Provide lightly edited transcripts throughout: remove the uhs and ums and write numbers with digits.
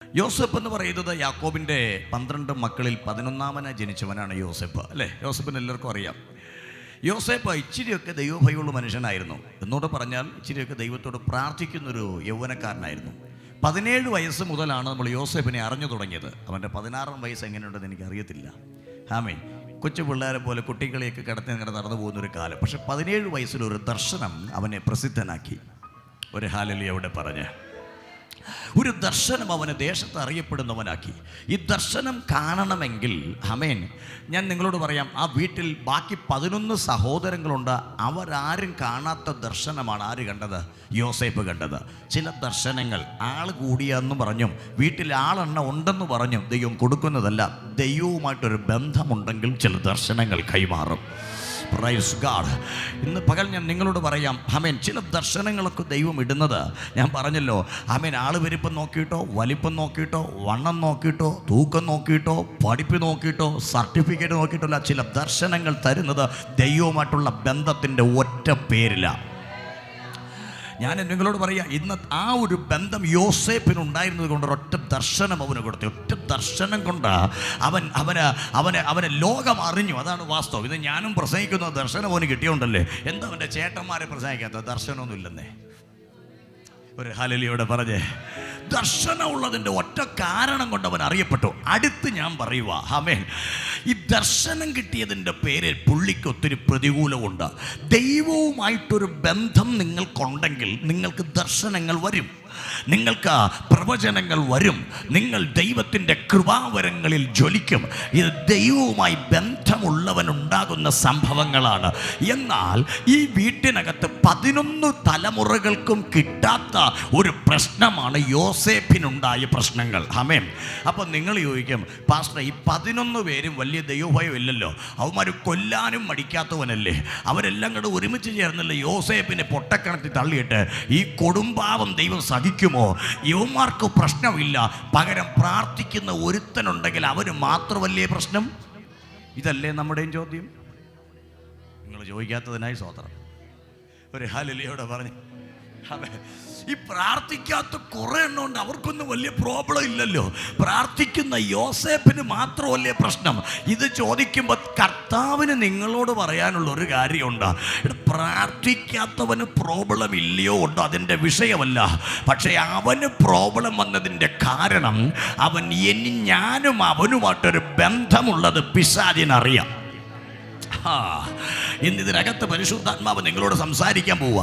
യോസെഫ് എന്ന് പറയുന്നത് യാക്കോബിൻ്റെ 12 മക്കളിൽ 11ാമനായി ജനിച്ചവനാണ് യോസെഫ്, അല്ലേ? യോസെഫിന് എല്ലാവർക്കും അറിയാം. യോസെഫ് ഇച്ചിരിയൊക്കെ ദൈവഭയമുള്ള മനുഷ്യനായിരുന്നു. എന്നോട് പറഞ്ഞാൽ ഇച്ചിരിയൊക്കെ ദൈവത്തോട് പ്രാർത്ഥിക്കുന്നൊരു യൗവനക്കാരനായിരുന്നു. 17 വയസ്സ് മുതലാണ് നമ്മൾ യോസെഫിനെ അറിഞ്ഞു തുടങ്ങിയത്. അവൻ്റെ 16ാം വയസ്സ് എങ്ങനെയുണ്ടെന്ന് എനിക്കറിയത്തില്ല. ആമേൻ. കൊച്ചു പിള്ളേരെ പോലെ കുട്ടികളെയൊക്കെ കിടത്തി ഇങ്ങനെ നടന്നു പോകുന്നൊരു കാലം. പക്ഷെ 17 വയസ്സിലൊരു ദർശനം അവനെ പ്രസിദ്ധനാക്കി. ഒരു ഹല്ലേലൂയ അവിടെ പറഞ്ഞ് ഒരു ദർശനം അവനെ ദേശത്ത് അറിയപ്പെടുന്നവനാക്കി. ഈ ദർശനം കാണണമെങ്കിൽ ആമേൻ, ഞാൻ നിങ്ങളോട് പറയാം, ആ വീട്ടിൽ ബാക്കി 11 സഹോദരങ്ങളുണ്ട്. അവരാരും കാണാത്ത ദർശനമാണ് ആര് കണ്ടത്? യോസേഫ് കണ്ടത്. ചില ദർശനങ്ങൾ ആൾ കൂടിയെന്ന് പറഞ്ഞും വീട്ടിൽ ആളെണ്ണ ഉണ്ടെന്ന് പറഞ്ഞും ദൈവം കൊടുക്കുന്നതല്ല. ദൈവവുമായിട്ടൊരു ബന്ധമുണ്ടെങ്കിൽ ചില ദർശനങ്ങൾ കൈമാറും. Praise God. ഇന്ന് പകൽ ഞാൻ നിങ്ങളോട് പറയാം, ആമേൻ, ചില ദർശനങ്ങളൊക്കെ ദൈവം ഇടുന്നത് ഞാൻ പറഞ്ഞല്ലോ. ആമേൻ, ആൾ വലിപ്പം നോക്കിയിട്ടോ, വലിപ്പം നോക്കിയിട്ടോ, വണ്ണം നോക്കിയിട്ടോ, തൂക്കം നോക്കിയിട്ടോ, പഠിപ്പ് നോക്കിയിട്ടോ, സർട്ടിഫിക്കറ്റ് നോക്കിയിട്ടോ അല്ല. ചില ദർശനങ്ങൾ തരുന്നത് ദൈവവുമായിട്ടുള്ള ബന്ധത്തിൻ്റെ ഒറ്റ പേരിലാണ്. ഞാൻ നിങ്ങളോട് പറയാം, ഇന്ന് ആ ഒരു ബന്ധം യോസേപ്പിനുണ്ടായിരുന്നത് കൊണ്ട് ഒരൊറ്റ ദർശനം അവന് കൊടുത്തു. ഒറ്റ ദർശനം കൊണ്ട് അവന് ലോകം അറിഞ്ഞു. അതാണ് വാസ്തവം. ഇത് ഞാനും പ്രസംഗിക്കുന്ന ദർശനം അവന് കിട്ടിയോണ്ടല്ലേ. എന്താ അവൻ്റെ ചേട്ടന്മാരെ പ്രസംഗിക്കാത്ത? ദർശനമൊന്നും ഇല്ലെന്നേ. ഒരു ഹല്ലേലൂയ പറഞ്ഞേ. ദർശനമുള്ളതിൻ്റെ ഒറ്റ കാരണം കൊണ്ട് അവൻ അറിയപ്പെട്ടു. അടുത്ത് ഞാൻ പറയുക, ആമേൻ, ഈ ദർശനം കിട്ടിയതിൻ്റെ പേരിൽ പുള്ളിക്ക് ഒത്തിരി പ്രതികൂലമുണ്ട്. ദൈവവുമായിട്ടൊരു ബന്ധം നിങ്ങൾക്കുണ്ടെങ്കിൽ നിങ്ങൾക്ക് ദർശനങ്ങൾ വരും, നിങ്ങൾക്ക് പ്രവചനങ്ങൾ വരും, നിങ്ങൾ ദൈവത്തിൻ്റെ കൃപാവരങ്ങളിൽ ജ്വലിക്കും. ഇത് ദൈവവുമായി ബന്ധമുള്ളവനുണ്ടാകുന്ന സംഭവങ്ങളാണ്. എന്നാൽ ഈ വീട്ടിനകത്ത് 11 തലമുറകൾക്കും കിട്ടാത്ത ഒരു പ്രശ്നമാണ് യോസേഫിനുണ്ടായ പ്രശ്നങ്ങൾ. ആമേൻ. അപ്പം നിങ്ങൾ ചോദിക്കും, പാസ്റ്റർ, ഈ 11 പേരും വലിയ ദൈവഭയം ഇല്ലല്ലോ, അവന്മാർ കൊല്ലാനും മടിക്കാത്തവനല്ലേ, അവരെല്ലാം കൂടെ ഒരുമിച്ച് ചേർന്നല്ലേ യോസേഫിനെ പൊട്ടക്കിണത്തിൽ തള്ളിയിട്ട് ഈ കൊടുമ്പാവം ദൈവം സഹിക്കുമോ? യുവമാർക്ക് പ്രശ്നമില്ല, പകരം പ്രാർത്ഥിക്കുന്ന ഒരുത്തനുണ്ടെങ്കിൽ അവന് മാത്രമല്ലേ പ്രശ്നം? ഇതല്ലേ നമ്മുടെയും ചോദ്യം? നിങ്ങൾ ചോദിക്കാത്തതിനായി സ്തോത്രം. ഒരു ഹല്ലേലൂയ പറഞ്ഞു. ഈ പ്രാർത്ഥിക്കാത്ത കുറേ എണ്ണമുണ്ട്, അവർക്കൊന്നും വലിയ പ്രോബ്ലം ഇല്ലല്ലോ. പ്രാർത്ഥിക്കുന്ന യോസേഫിന് മാത്രമല്ലേ പ്രശ്നം? ഇത് ചോദിക്കുമ്പോൾ കർത്താവിന് നിങ്ങളോട് പറയാനുള്ള ഒരു കാര്യമുണ്ട്. പ്രാർത്ഥിക്കാത്തവന് പ്രോബ്ലം ഇല്ലയോ ഉണ്ടോ, അതിൻ്റെ വിഷയമല്ല. പക്ഷേ അവന് പ്രോബ്ലം വന്നതിൻ്റെ കാരണം ഞാനും അവനുമായിട്ടൊരു ബന്ധമുള്ളത് പിശാചിനറിയാം. ഇന്നിതിനകത്ത് പരിശുദ്ധാത്മാവ് നിങ്ങളോട് സംസാരിക്കാൻ പോവുക.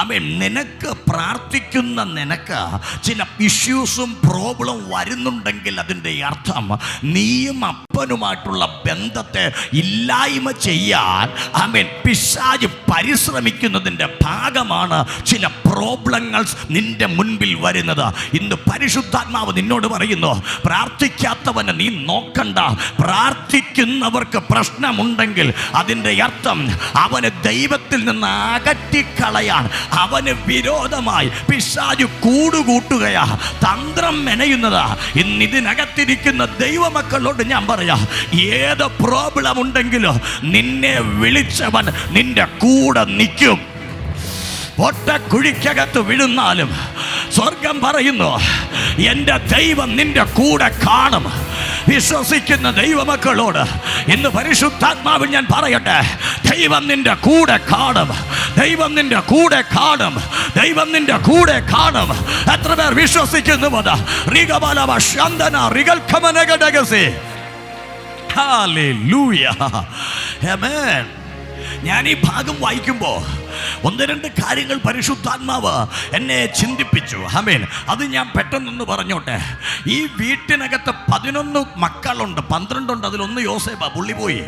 ആമേൻ. നിനക്ക് പ്രാർത്ഥിക്കുന്ന നിനക്ക് ചില ഇഷ്യൂസും പ്രോബ്ലം വരുന്നുണ്ടെങ്കിൽ അതിൻ്റെ അർത്ഥം നീയും അപ്പനുമായിട്ടുള്ള ബന്ധത്തെ ഇല്ലായ്മ ചെയ്യാൻ ആമേൻ പിശാച് പരിശ്രമിക്കുന്നതിൻ്റെ ഭാഗമാണ് ചില പ്രോബ്ലങ്ങൾ നിന്റെ മുൻപിൽ വരുന്നത്. ഇന്ന് പരിശുദ്ധാത്മാവ് നിന്നോട് പറയുന്നു, പ്രാർത്ഥിക്കാത്തവനെ നീ നോക്കണ്ട. പ്രാർത്ഥിക്കുന്നവർക്ക് പ്രശ്നമുണ്ടെങ്കിൽ അതിൻ്റെ അർത്ഥം അവന് ദൈവത്തിൽ നിന്ന് അകറ്റിക്കളയാൻ അവന് വിരോധമായി പിശാച് കൂടുകൂട്ടുകയാ, തന്ത്രം മെനയുന്നതാ. ഇന്ന് ഇതിനകത്തിരിക്കുന്ന ദൈവമക്കളോട് ഞാൻ പറയാം, ഏത് പ്രോബ്ലം ഉണ്ടെങ്കിലും നിന്നെ വിളിച്ചവൻ നിന്റെ കൂടെ നിൽക്കും. ഒറ്റക്കുഴിക്കകത്ത് വിഴുന്നാലും സ്വർഗം പറയുന്നു, എൻ്റെ ദൈവം നിന്റെ കൂടെ കാണും. വിശ്വസിക്കുന്ന ദൈവമക്കളോട് ഇന്ന് പരിശുദ്ധാത്മാവിൽ ഞാൻ പറയട്ടെ, ദൈവം നിന്റെ കൂടെ കാണും, ദൈവം നിന്റെ കൂടെ കാണും, ദൈവം നിന്റെ കൂടെ കാണും. എത്ര പേർ വിശ്വസിക്കുന്നു? ഞാൻ ഈ ഭാഗം വായിക്കുമ്പോൾ 1-2 കാര്യങ്ങൾ പരിശുദ്ധാത്മാവ് എന്നെ ചിന്തിപ്പിച്ചു. ആമേൻ. അത് ഞാൻ പെട്ടെന്നൊന്ന് പറഞ്ഞോട്ടെ. ഈ വീട്ടിനകത്ത് 11 മക്കളുണ്ട്, 12 ഉണ്ട്. അതിലൊന്ന് യോസേഫാ, പുള്ളി പോയി.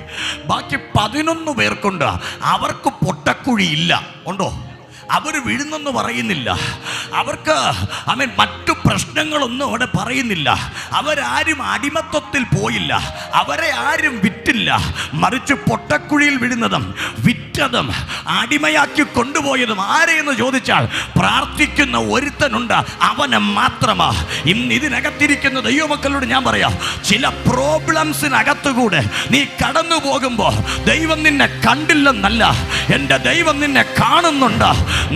ബാക്കി 11 പേർക്കുണ്ട്. അവർക്ക് പൊട്ടക്കുഴിയില്ല. ഉണ്ടോ? അവർ വീഴുന്നെന്ന് പറയുന്നില്ല. അവർക്ക് ആമേൻ മറ്റു പ്രശ്നങ്ങളൊന്നും അവിടെ പറയുന്നില്ല. അവരാരും അടിമത്വത്തിൽ പോയില്ല, അവരെ ആരും വിറ്റില്ല. മറിച്ച് പൊട്ടക്കുഴിയിൽ വീഴുന്നതും വിറ്റ വിറ്റതും അടിമയാക്കി കൊണ്ടുപോയതും ആരെയെന്ന് ചോദിച്ചാൽ പ്രാർത്ഥിക്കുന്ന ഒരുത്തനുണ്ട്, അവനെ മാത്രമാ. ഇന്ന് ഇതിനകത്തിരിക്കുന്ന ദൈവമക്കളോട് ഞാൻ പറയാം, ചില പ്രോബ്ലംസിനകത്തുകൂടെ നീ കടന്നു പോകുമ്പോൾ ദൈവം നിന്നെ കണ്ടില്ലെന്നല്ല, എൻ്റെ ദൈവം നിന്നെ കാണുന്നുണ്ട്.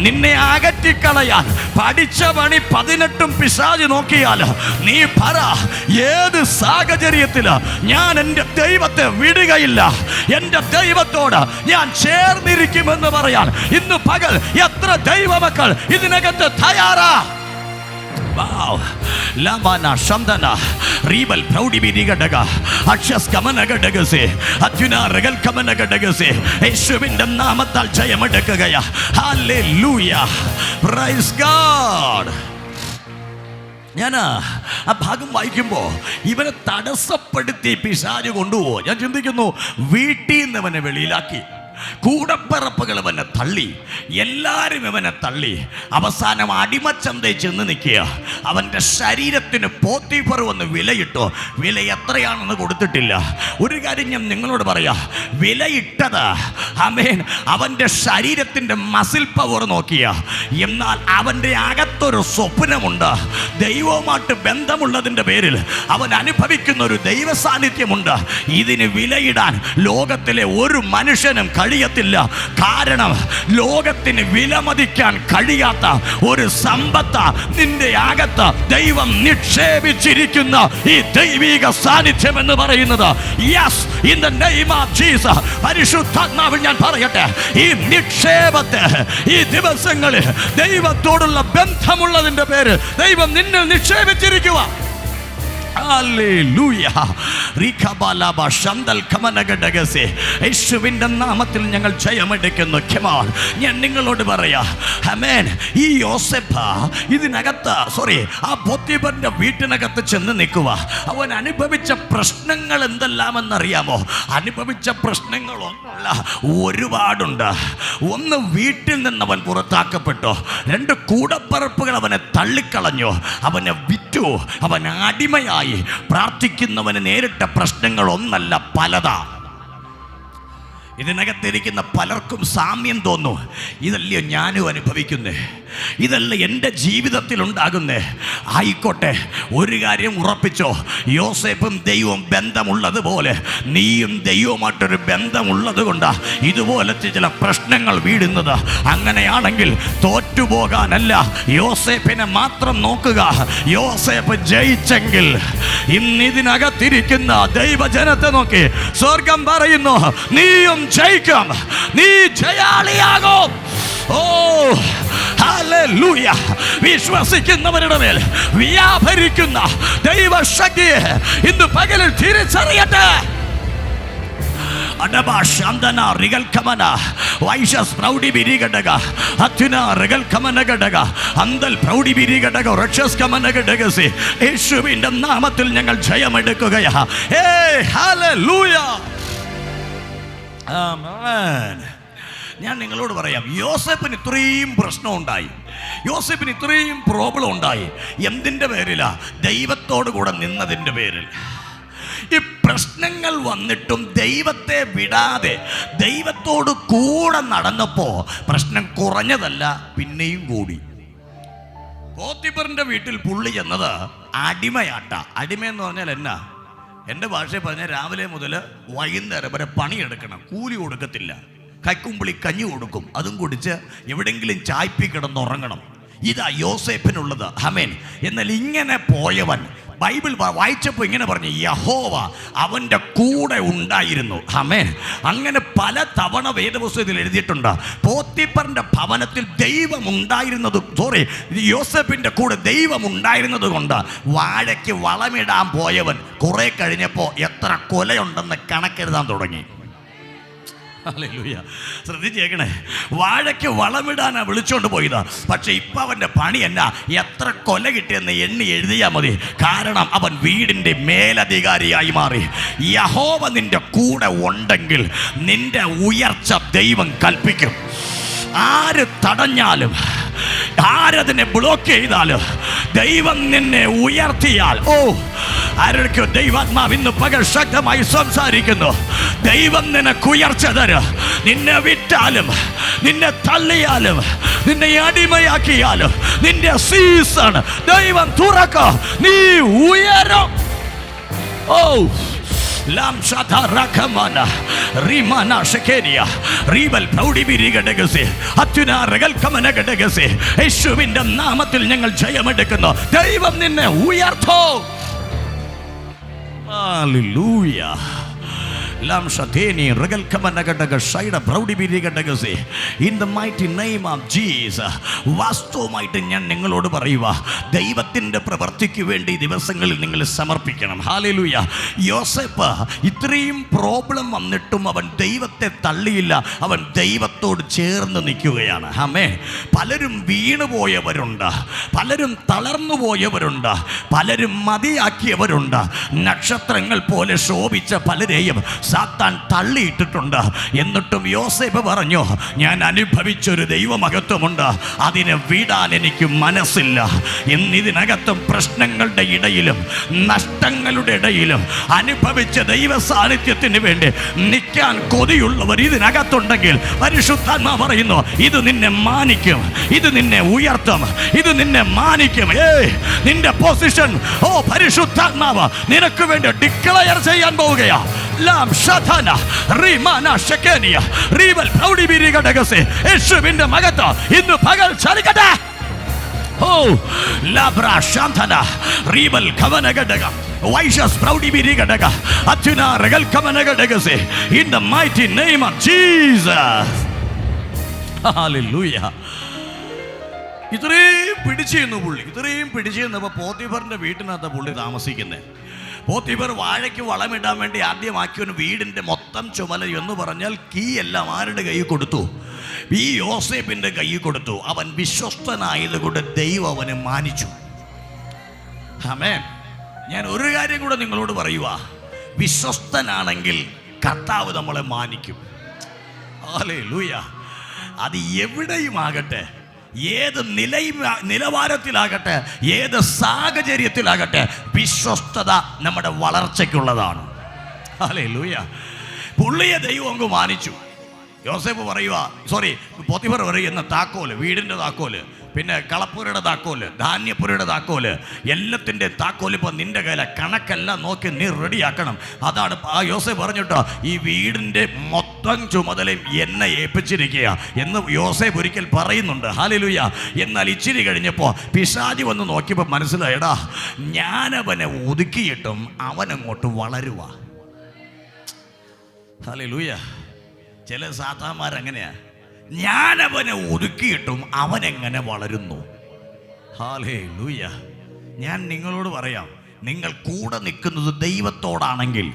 നിന്നെ അകറ്റിക്കളയാൻ പഠിച്ച പണി 18 പിശാച് നോക്കിയാൽ നീ പറ, ഏത് സാഹചര്യത്തിൽ ഞാൻ എൻ്റെ ദൈവത്തെ വിടുകയില്ല, എൻ്റെ ദൈവത്തോട് ഞാൻ ചേർന്നിരിക്കുമെന്ന് പറയാൻ ഇന്ന് പകൽ എത്ര ദൈവമക്കൾ ഇതിനകത്ത് തയ്യാറാ? യേശുവിന്റെ നാമത്താൽ ജയമെടുക്കുകയാ. Hallelujah, praise God. ഞാൻ ആ ഭാഗം വായിക്കുമ്പോൾ ഇവനെ തടസ്സപ്പെടുത്തി പിശാച് കൊണ്ടുപോകും. ഞാൻ ചിന്തിക്കുന്നു, വീട്ടിൽ നിന്ന് അവനെ വെളിയിലാക്കി, കൂടപ്പിറപ്പുകൾ അവനെ തള്ളി, എല്ലാവരും ഇവനെ തള്ളി. അവസാനം അടിമച്ചന്തയിൽ ചെന്ന് നിൽക്കുക. അവൻ്റെ ശരീരത്തിന് പോത്തിഫർ വന്ന് വിലയിട്ടു. വില എത്രയാണെന്ന് കൊടുത്തിട്ടില്ല. ഒരു കാര്യം ഞാൻ നിങ്ങളോട് പറയാം, വിലയിട്ടത് ആമേൻ അവൻ്റെ ശരീരത്തിൻ്റെ മസിൽ പവർ നോക്കിയ. എന്നാൽ അവൻ്റെ അകത്തൊരു സ്വപ്നമുണ്ട്. ദൈവവുമായിട്ട് ബന്ധമുള്ളതിൻ്റെ പേരിൽ അവൻ അനുഭവിക്കുന്ന ഒരു ദൈവ സാന്നിധ്യമുണ്ട്. ഇതിന് വിലയിടാൻ ലോകത്തിലെ ഒരു മനുഷ്യനും കഴിയത്തില്ല. കാരണം ലോകത്തിന് വിലമതിക്കാൻ കഴിയാത്ത ഒരു സമ്പത്ത് നിന്റെ അകത്ത് ദൈവം നിക്ഷേപിച്ചിരിക്കുന്ന ഈ ദൈവിക സാന്നിധ്യം എന്ന് പറയുന്നത്, yes, in the name of Jesus, പരിശുദ്ധാത്മാവിൽ ഞാൻ പറയട്ടെ, ഈ നിക്ഷേപത്തെ ഈ ദിവസങ്ങളിൽ ദൈവത്തോടുള്ള ബന്ധമുള്ളതിന്റെ പേര് ദൈവം നിന്നിൽ നിക്ഷേപിച്ചിരിക്കുക. യേശുവിന്റെ നാമത്തിൽ ഞങ്ങൾ ജയമെടുക്കുന്നു. ഞാൻ നിങ്ങളോട് പറയാ, ആമേൻ. ഈ യോസേപ്പ് ഇതിനകത്ത് ആ പോത്തിഫറിന്റെ വീട്ടിനകത്ത് ചെന്ന് നിൽക്കുക. അവൻ അനുഭവിച്ച പ്രശ്നങ്ങൾ എന്തെല്ലാമെന്നറിയാമോ? അനുഭവിച്ച പ്രശ്നങ്ങളൊന്നുമില്ല, ഒരുപാടുണ്ട്. ഒന്ന്, വീട്ടിൽ നിന്ന് അവൻ പുറത്താക്കപ്പെട്ടു. 2, കൂടപ്പിറപ്പുകൾ അവനെ തള്ളിക്കളഞ്ഞു, അവനെ വിറ്റു, അവൻ അടിമയായി. പ്രാർത്ഥിക്കുന്നവന് നേരിട്ട പ്രശ്നങ്ങൾ ഒന്നല്ല, പലതാ. ഇതിനകത്തിരിക്കുന്ന പലർക്കും സാമ്യം തോന്നും. ഇതല്ലയോ ഞാനും അനുഭവിക്കുന്നേ, ഇതല്ല എൻ്റെ ജീവിതത്തിൽ ഉണ്ടാകുന്നേ. ആയിക്കോട്ടെ, ഒരു കാര്യം ഉറപ്പിച്ചോ, യോസേപ്പും ദൈവവും ബന്ധമുള്ളതുപോലെ നീയും ദൈവവുമായിട്ടൊരു ബന്ധമുള്ളത് കൊണ്ടാണ് ഇതുപോലത്തെ ചില പ്രശ്നങ്ങൾ വീഴുന്നത്. അങ്ങനെയാണെങ്കിൽ തോറ്റുപോകാനല്ല, യോസേപ്പിനെ മാത്രം നോക്കുക. യോസേപ്പ് ജയിച്ചെങ്കിൽ ഇന്നിതിനകത്തിരിക്കുന്ന ദൈവജനത്തെ നോക്കി സ്വർഗം പറയുന്നു, നീയും ജയിക്കും, നീ ജയാളിയാകും. ഓ ഹല്ലേലൂയ. വിശ്വസിക്കുന്നവരുടെ മേൽ വ്യാപരിക്കുന്ന ദൈവശക്തിയെ ഇന്ന് പകലിൽ തിരിച്ചറിയട്ടെ. യേശുവിന്റെ നാമത്തിൽ ഞങ്ങൾ ജയമെടുക്കുകയാ. ഹല്ലേലൂയ, ആമേൻ. ഞാൻ നിങ്ങളോട് പറയാം, യോസേപ്പിന് ഇത്രയും പ്രശ്നം ഉണ്ടായി, യോസേപ്പിന് ഇത്രയും പ്രോബ്ലം ഉണ്ടായി. എന്തിൻ്റെ പേരിലാ? ദൈവത്തോട് കൂടെ നിന്നതിൻ്റെ പേരിൽ. ഈ പ്രശ്നങ്ങൾ വന്നിട്ടും ദൈവത്തെ വിടാതെ ദൈവത്തോട് കൂടെ നടന്നപ്പോൾ പ്രശ്നം കുറഞ്ഞതല്ല, പിന്നെയും കൂടി. പോത്തിഫറിന്റെ വീട്ടിൽ പുള്ളി ചെന്നത് അടിമയാട്ട. അടിമയെന്ന് പറഞ്ഞാൽ എന്നാ? എൻ്റെ ഭാഷയിൽ പറഞ്ഞാൽ രാവിലെ മുതൽ വൈകുന്നേരം വരെ പണിയെടുക്കണം, കൂലി കൊടുക്കത്തില്ല. കൈക്കുമ്പിളി കഞ്ഞി കൊടുക്കും, അതും കുടിച്ച് എവിടെങ്കിലും ചായ്പി കിടന്നുറങ്ങണം. ഇതാ യോസേപ്പിനുള്ളത്. ആമേൻ. എന്നാൽ ഇങ്ങനെ പോയവൻ ബൈബിൾ വായിച്ചപ്പോൾ ഇങ്ങനെ പറഞ്ഞു, യഹോവ അവൻ്റെ കൂടെ ഉണ്ടായിരുന്നു. ആമേൻ. അങ്ങനെ പല തവണ വേദപുസ്തകത്തിൽ എഴുതിയിട്ടുണ്ട്. പോത്തിഫറിന്റെ ഭവനത്തിൽ ദൈവം ഉണ്ടായിരുന്നത്, യോസേപ്പിന്റെ കൂടെ ദൈവം ഉണ്ടായിരുന്നത് കൊണ്ട് വാഴയ്ക്ക് വളമിടാൻ പോയവൻ കുറെ കഴിഞ്ഞപ്പോൾ എത്ര കൊലയുണ്ടെന്ന് കണക്കെഴുതാൻ തുടങ്ങി. ഹല്ലേലൂയ. ശ്രദ്ധിച്ചേക്കണേ, വാഴയ്ക്ക് വളമിടാനാ വിളിച്ചോണ്ട് പോയതാ. പക്ഷെ ഇപ്പൊ അവന്റെ പണി എന്നാ? എത്ര കൊല കിട്ടിയെന്ന് എണ്ണി എഴുതിയാൽ മതി. കാരണം അവൻ വീടിന്റെ മേലധികാരിയായി മാറി. യഹോവ നിന്റെ കൂടെ ഉണ്ടെങ്കിൽ നിന്റെ ഉയർച്ച ദൈവം കൽപ്പിക്കും. ആര് തടഞ്ഞാലും, ആരതിനെ ബ്ലോക്ക് ചെയ്താലും, ദൈവം നിന്നെ ഉയർത്തിയാൽ, ഓ ആരൊക്കെ ദൈവാത്മാവ് ഇന്ന് പകൽ ശക്തമായി സംസാരിക്കുന്നു. ദൈവം നിനക്ക് ഉയർച്ച തരും. നിന്നെ വിറ്റാലും, നിന്നെ തള്ളിയാലും, നിന്നെ അടിമയാക്കിയാലും നിന്റെ സീസൺ ദൈവം തുറക്കും. നീ ഉയരും. ഓ യേശുവിന്റെ നാമത്തിൽ ഞങ്ങൾ ജയമെടുക്കുന്നു. ദൈവം നിന്നെ ഉയർത്തോ. Hallelujah. In the mighty name of Jesus. വാസ്തവമായിട്ട് ഞാൻ നിങ്ങളോട് പറയുക, ദൈവത്തിൻ്റെ പ്രവൃത്തിക്ക് വേണ്ടി ദിവസങ്ങളിൽ നിങ്ങൾ സമർപ്പിക്കണം. ഹല്ലേലൂയ. യോസേപ്പ് ഇത്രയും പ്രോബ്ലം വന്നിട്ടും അവൻ ദൈവത്തെ തള്ളിയില്ല. അവൻ ദൈവത്തോട് ചേർന്ന് നിൽക്കുകയാണ്. ആമേൻ. പലരും വീണുപോയവരുണ്ട്, പലരും തളർന്നു പോയവരുണ്ട്, പലരും മതിയാക്കിയവരുണ്ട്. നക്ഷത്രങ്ങൾ പോലെ ശോഭിച്ച പലരെയും സാത്താൻ തള്ളിയിട്ടിട്ടുണ്ട്. എന്നിട്ടും യോസേപ്പ് പറഞ്ഞു, ഞാൻ അനുഭവിച്ചൊരു ദൈവമഹത്വമുണ്ട്, അതിനെ വിടാൻ എനിക്ക് മനസ്സില്ല. ഇതിനകത്തും പ്രശ്നങ്ങളുടെ ഇടയിലും നഷ്ടങ്ങളുടെ ഇടയിലും അനുഭവിച്ച ദൈവ സാന്നിധ്യത്തിന് വേണ്ടി നിൽക്കാൻ കൊതിയുള്ളവർ ഇതിനകത്തുണ്ടെങ്കിൽ പരിശുദ്ധാത്മാവ് പറയുന്നു, ഇത് നിന്നെ മാനിക്കും, ഇത് നിന്നെ ഉയർത്തും, ഇത് നിന്നെ മാനിക്കും. നിന്റെ പൊസിഷൻ പരിശുദ്ധാത്മാവ് നിനക്ക് വേണ്ടി ഡിക്ലെയർ ചെയ്യാൻ പോവുകയാ. യേശുവിന്റെ മകത്ത് ഇന്ന് പകൽ ചലിക്കട്ടെ. In the mighty name of Jesus. Hallelujah. ഇത്രയും പിടിച്ചിരുന്നു പുള്ളി, ഇത്രയും പിടിച്ചിരുന്നപ്പോൾ പോത്തിഫറിന്റെ വീട്ടിനകത്ത് പുള്ളി താമസിക്കുന്നത്. പോത്തിഫർ വാഴയ്ക്ക് വളമിടാൻ വേണ്ടി ആദ്യമാക്കിയവന് വീടിൻ്റെ മൊത്തം ചുമല എന്ന് പറഞ്ഞാൽ കീ എല്ലാം ആരുടെ കയ്യിൽ കൊടുത്തു? ഈ യോസേപ്പിൻ്റെ കയ്യിൽ കൊടുത്തു. അവൻ വിശ്വസ്തനായതുകൊണ്ട് ദൈവം അവനെ മാനിച്ചു. ആമേൻ. ഞാൻ ഒരു കാര്യം കൂടെ നിങ്ങളോട് പറയുക, വിശ്വസ്തനാണെങ്കിൽ കർത്താവ് നമ്മളെ മാനിക്കും. ഹല്ലേലൂയ. അത് എവിടെയുമാകട്ടെ, ഏത് നിലവാരത്തിലാകട്ടെ, ഏത് സാഹചര്യത്തിലാകട്ടെ, വിശ്വസ്തത നമ്മുടെ വളർച്ചയ്ക്കുള്ളതാണ്. ഹല്ലേലൂയ. പുള്ളിയെ ദൈവം അങ്ങ് മാനിച്ചു. യോസേപ്പ് പറയുക, പോത്തിഫർ പറയുന്ന താക്കോല്, വീടിൻ്റെ താക്കോല്, പിന്നെ കളപ്പുരയുടെ താക്കോല്, ധാന്യപ്പുരയുടെ താക്കോല്, എല്ലാത്തിൻ്റെ താക്കോല് ഇപ്പം നിൻ്റെ കയ്യിലെ കണക്കെല്ലാം നോക്കി നീ റെഡിയാക്കണം. അതാണ് ആ യോസേപ്പ് പറഞ്ഞിട്ടോ, ഈ വീടിൻ്റെ മൊത്തം ചുമതലയും എന്നെ ഏൽപ്പിച്ചിരിക്കുക എന്ന് യോസേപ്പ് ഒരിക്കൽ പറയുന്നുണ്ട്. ഹല്ലേലൂയ. എന്നാൽ ഇച്ചിരി കഴിഞ്ഞപ്പോൾ പിശാചി വന്ന് നോക്കിയപ്പോൾ മനസ്സിലായടാ, ഞാനവനെ ഒതുക്കിയിട്ടും അവനങ്ങോട്ട് വളരുക. ഹല്ലേലൂയ. ചില സാത്താന്മാരങ്ങനെയാ, ഞാനവനെ ഒതുക്കിയിട്ടും അവനെങ്ങനെ വളരുന്നു. ഹല്ലേലൂയ. ഞാൻ നിങ്ങളോട് പറയാം, നിങ്ങൾ കൂടെ നിൽക്കുന്നത് ദൈവത്തോടാണെങ്കിൽ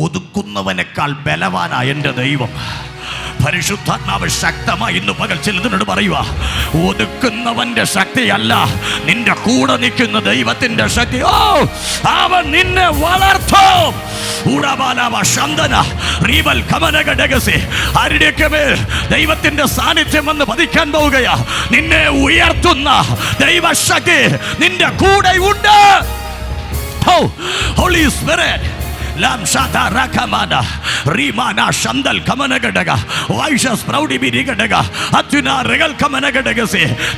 ഒതുക്കുന്നവനേക്കാൾ ബലവാനായ എൻ്റെ ദൈവം. പരിശുദ്ധാത്മാവ് ശക്തമായി ഇന്ന് പകൽ ചിലതിനോട് പറയുക, ഒതുക്കുന്നവന്റെ ശക്തിയല്ല, നിന്റെ കൂടെ നിൽക്കുന്ന ദൈവത്തിന്റെ ശക്തി. അവൻ നിന്നെ വളർത്തും. ദൈവത്തിന്റെ സാന്നിധ്യം വന്ന് പതിക്കാൻ പോവുകയാ. നിന്നെ ഉയർത്തുന്ന ദൈവശക്തി നിന്റെ കൂടെ ഉണ്ട്. ഹോളി സ്പിരിറ്റ്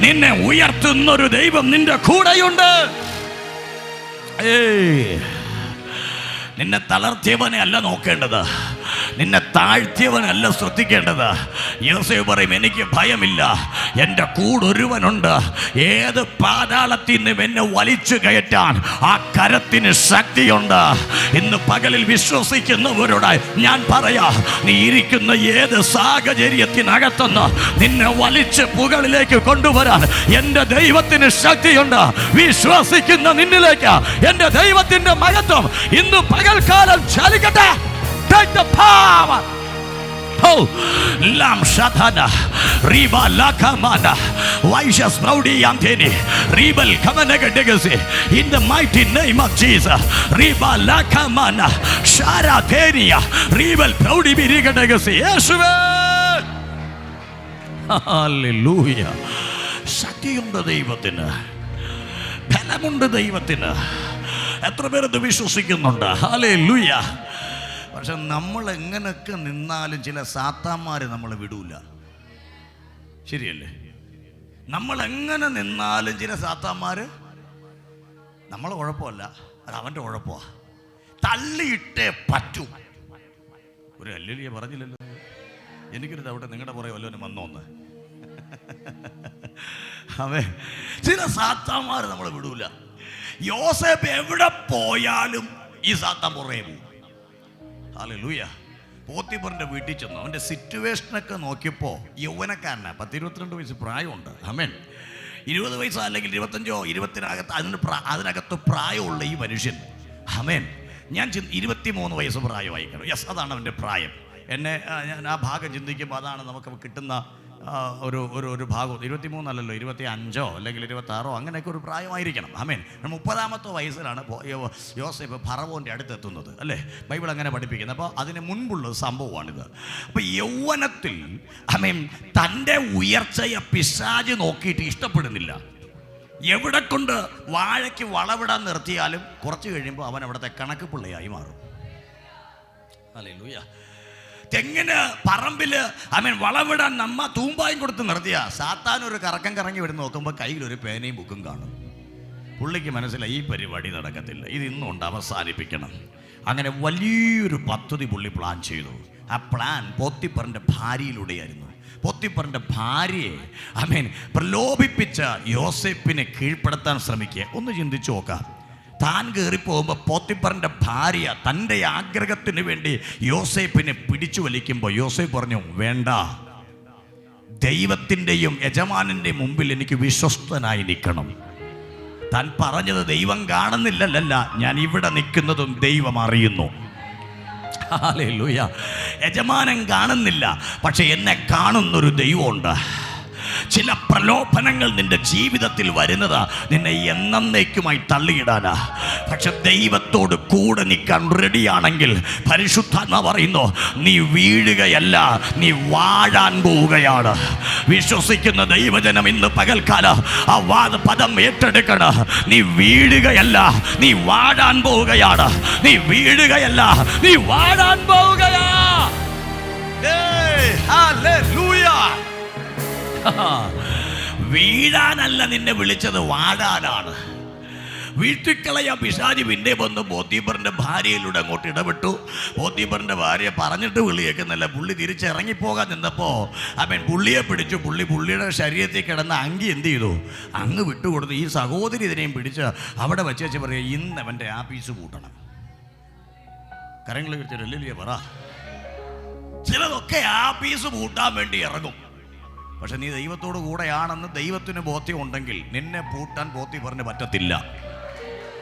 നിന്നെ ഉയർത്തുന്നൊരു ദൈവം നിന്റെ കൂടെയുണ്ട്. നിന്നെ തളർത്തിയവനെ അല്ല നോക്കേണ്ടത്, നിന്നെ താഴ്ത്തിയവനല്ല ശ്രദ്ധിക്കേണ്ടത്. യോസേഫ് പറയും, എനിക്ക് ഭയമില്ല, എൻ്റെ കൂടൊരുവനുണ്ട്. ഏത് പാതാളത്തിൽ നിന്നും എന്നെ വലിച്ചു കയറ്റാൻ ആ കരത്തിന് ശക്തിയുണ്ട്. ഇന്ന് പകലിൽ വിശ്വസിക്കുന്നവരോടായി ഞാൻ പറയാ, നീ ഇരിക്കുന്ന ഏത് സാഹചര്യത്തിനകത്തുനിന്ന് നിന്നെ വലിച്ച് മുകളിലേക്ക് കൊണ്ടുവരാൻ എൻ്റെ ദൈവത്തിന് ശക്തിയുണ്ട്. വിശ്വസിക്കുന്ന നിന്നിലേക്ക് എൻ്റെ ദൈവത്തിൻ്റെ മഹത്വം ഇന്ന് പകൽക്കാലം ചലിക്കട്ടെ. Take the power. Lam Shatana Riba Lakamana Vaishas Braudi Yanteni Ribal Kamanagadegazi in the mighty name of Jesus. Riba Lakamana Sharatenia Ribal Braudi Birigadagazi. Yeshua. Hallelujah. ശക്തിയുണ്ട് ദൈവത്തിന്, ബലമുണ്ട് ദൈവത്തിന്. എത്ര പേരത് വിശ്വസിക്കുന്നുണ്ട്? ഹല്ലേലൂയ. പക്ഷെ നമ്മൾ എങ്ങനെയൊക്കെ നിന്നാലും ചില സാത്താന്മാർ നമ്മളെ വിടൂല. ശരിയല്ലേ? നമ്മൾ എങ്ങനെ നിന്നാലും ചില സാത്താന്മാർ നമ്മളെ കുഴപ്പമല്ല, അത് അവൻ്റെ കുഴപ്പമാണ്. തള്ളിയിട്ടേ പറ്റൂ. ഒരു ഹല്ലേലൂയ പറഞ്ഞില്ലല്ലോ. എനിക്കൊരു അവിടെ നിങ്ങളുടെ പുറകെ വല്ലവനും വന്നോന്ന്. അവൻ ചില സാത്താന്മാർ നമ്മളെ വിടൂല. യോസേപ്പ് എവിടെ പോയാലും ഈ സാത്താൻ പുറകെ പോകും. ഹല്ലേലൂയ. പോത്തിഫറിന്റെ വീട്ടിൽ ചെന്നു. അവൻ്റെ സിറ്റുവേഷനൊക്കെ നോക്കിയപ്പോൾ യൗവനക്കാരനാണ്, 10-22 വയസ്സ് പ്രായമുണ്ട്. ആമേൻ. 20 വയസ്സോ അല്ലെങ്കിൽ 25ഓ 20-നകത്ത് അതിനകത്ത് പ്രായമുള്ള ഈ മനുഷ്യൻ, ആമേൻ, ഞാൻ 23 വയസ്സ് പ്രായമായിക്കണം. യെസ്, അതാണ് അവൻ്റെ പ്രായം. ഞാൻ ആ ഭാഗം ചിന്തിക്കുമ്പോൾ അതാണ് നമുക്ക് കിട്ടുന്ന ഒരു ഭാഗം. 23 അല്ലല്ലോ, 25ഓ അല്ലെങ്കിൽ 26ഓ അങ്ങനെയൊക്കെ ഒരു പ്രായമായിരിക്കണം. ആമേൻ. 30ാമത്തെ വയസ്സിലാണ് യോസേഫ് ഫറവോൻ്റെ അടുത്തെത്തുന്നത്, അല്ലേ? ബൈബിൾ അങ്ങനെ പഠിപ്പിക്കുന്നത്. അപ്പോൾ അതിന് മുൻപുള്ള സംഭവമാണിത്. അപ്പോൾ യൗവനത്തിൽ ആമേൻ തൻ്റെ ഉയർച്ചയെ പിശാച് നോക്കിയിട്ട് ഇഷ്ടപ്പെടുന്നില്ല. എവിടെ കൊണ്ട് വാഴയ്ക്ക് വളവിടാൻ നിർത്തിയാലും കുറച്ച് കഴിയുമ്പോൾ അവൻ അവിടുത്തെ കണക്ക് പിള്ളയായി മാറും. ഹല്ലേലൂയ. തെങ്ങിന് പറമ്പില് അവൻ വളവിടാൻ നമ്മ തൂമ്പായും കൊടുത്ത് നിർത്തിയ സാത്താൻ ഒരു കറക്കം കറങ്ങി വരുന്ന നോക്കുമ്പോൾ കയ്യിലൊരു പേനയും ബുക്കും കാണും. പുള്ളിക്ക് മനസ്സിലായി ഈ പരിപാടി നടക്കത്തില്ല, ഇത് ഇന്നുകൊണ്ട് അവസാനിപ്പിക്കണം. അങ്ങനെ വലിയൊരു പദ്ധതി പുള്ളി പ്ലാൻ ചെയ്തു. ആ പ്ലാൻ പോത്തിഫറിന്റെ ഭാര്യയിലൂടെയായിരുന്നു. പോത്തിഫറിന്റെ ഭാര്യയെ ആമേൻ പ്രലോഭിപ്പിച്ച യോസേപ്പിനെ കീഴ്പ്പെടുത്താൻ ശ്രമിക്കുക. ഒന്ന് ചിന്തിച്ചു നോക്കാം. താൻ കയറിപ്പോകുമ്പോൾ പോത്തിഫറിന്റെ ഭാര്യ തൻ്റെ ആഗ്രഹത്തിന് വേണ്ടി യോസേപ്പിനെ പിടിച്ചു വലിക്കുമ്പോൾ യോസേപ്പ് പറഞ്ഞു, വേണ്ട, ദൈവത്തിൻ്റെയും യജമാനൻ്റെയും മുമ്പിൽ എനിക്ക് വിശ്വസ്തനായി നിൽക്കണം. താൻ പറഞ്ഞത് ദൈവം കാണുന്നില്ലല്ല, ഞാൻ ഇവിടെ നിൽക്കുന്നതും ദൈവം അറിയുന്നു. ഹല്ലേലൂയ. യജമാനൻ കാണുന്നില്ല, പക്ഷെ എന്നെ കാണുന്നൊരു ദൈവമുണ്ട്. ചില പ്രലോഭനങ്ങൾ നിന്റെ ജീവിതത്തിൽ വരുന്നത് നിന്നെ എന്നേക്കുമായി തള്ളിയിടാനാ. പക്ഷെ ദൈവത്തോട് കൂടെ നിൽക്കാൻ റെഡിയാണെങ്കിൽ പരിശുദ്ധാത്മാവ് പറയുന്നു, നീ വീഴുകയല്ല, നീ വാഴാൻ പോവുകയാണ്. വിശ്വസിക്കുന്ന ദൈവജനം ഇന്ന് പകൽക്കാലം ആ പദം ഏറ്റെടുക്കണം. നീ വീഴുകയല്ല, നീ വാഴാൻ പോവുകയാണ്. നീ വീഴുകയല്ല, നീ വാഴാൻ പോവുകയാ. ഹല്ലേലൂയ. വീഴാനല്ല നിന്നെ വിളിച്ചത്, വാഴാനാണ്. വീഴ്ത്തിക്കളയാ പിശാച് പിന്നെ വന്ന് പോത്തിഫറിന്റെ ഭാര്യയിലൂടെ അങ്ങോട്ട് ഇടപെട്ടു. പോത്തിഫറിന്റെ ഭാര്യ പറഞ്ഞിട്ട് വിളി കേൾക്കുന്നില്ല. പുള്ളി തിരിച്ചിറങ്ങിപ്പോകാൻ നിന്നപ്പോൾ അവൻ പുള്ളിയെ പിടിച്ചു. പുള്ളിയുടെ ശരീരത്തിൽ കിടന്ന അങ്കി എന്ത് ചെയ്തു? അങ്ങ് വിട്ടുകൊടുത്തു. ഈ സഹോദരി ഇതിനെയും പിടിച്ച് അവിടെ വെച്ച് പറയുക, ഇന്ന് അവൻ്റെ ആപ്പീസ് കൂട്ടണം. കരങ്ങൾ കിട്ടിയല്ലേ പറ. ചിലതൊക്കെ ആപ്പീസ് കൂട്ടാൻ വേണ്ടി ഇറങ്ങും. പക്ഷെ നീ ദൈവത്തോട് കൂടെയാണെന്ന് ദൈവത്തിന് ബോധ്യം ഉണ്ടെങ്കിൽ നിന്നെ പൂട്ടാൻ പോത്തിഫറിന് പറ്റത്തില്ല.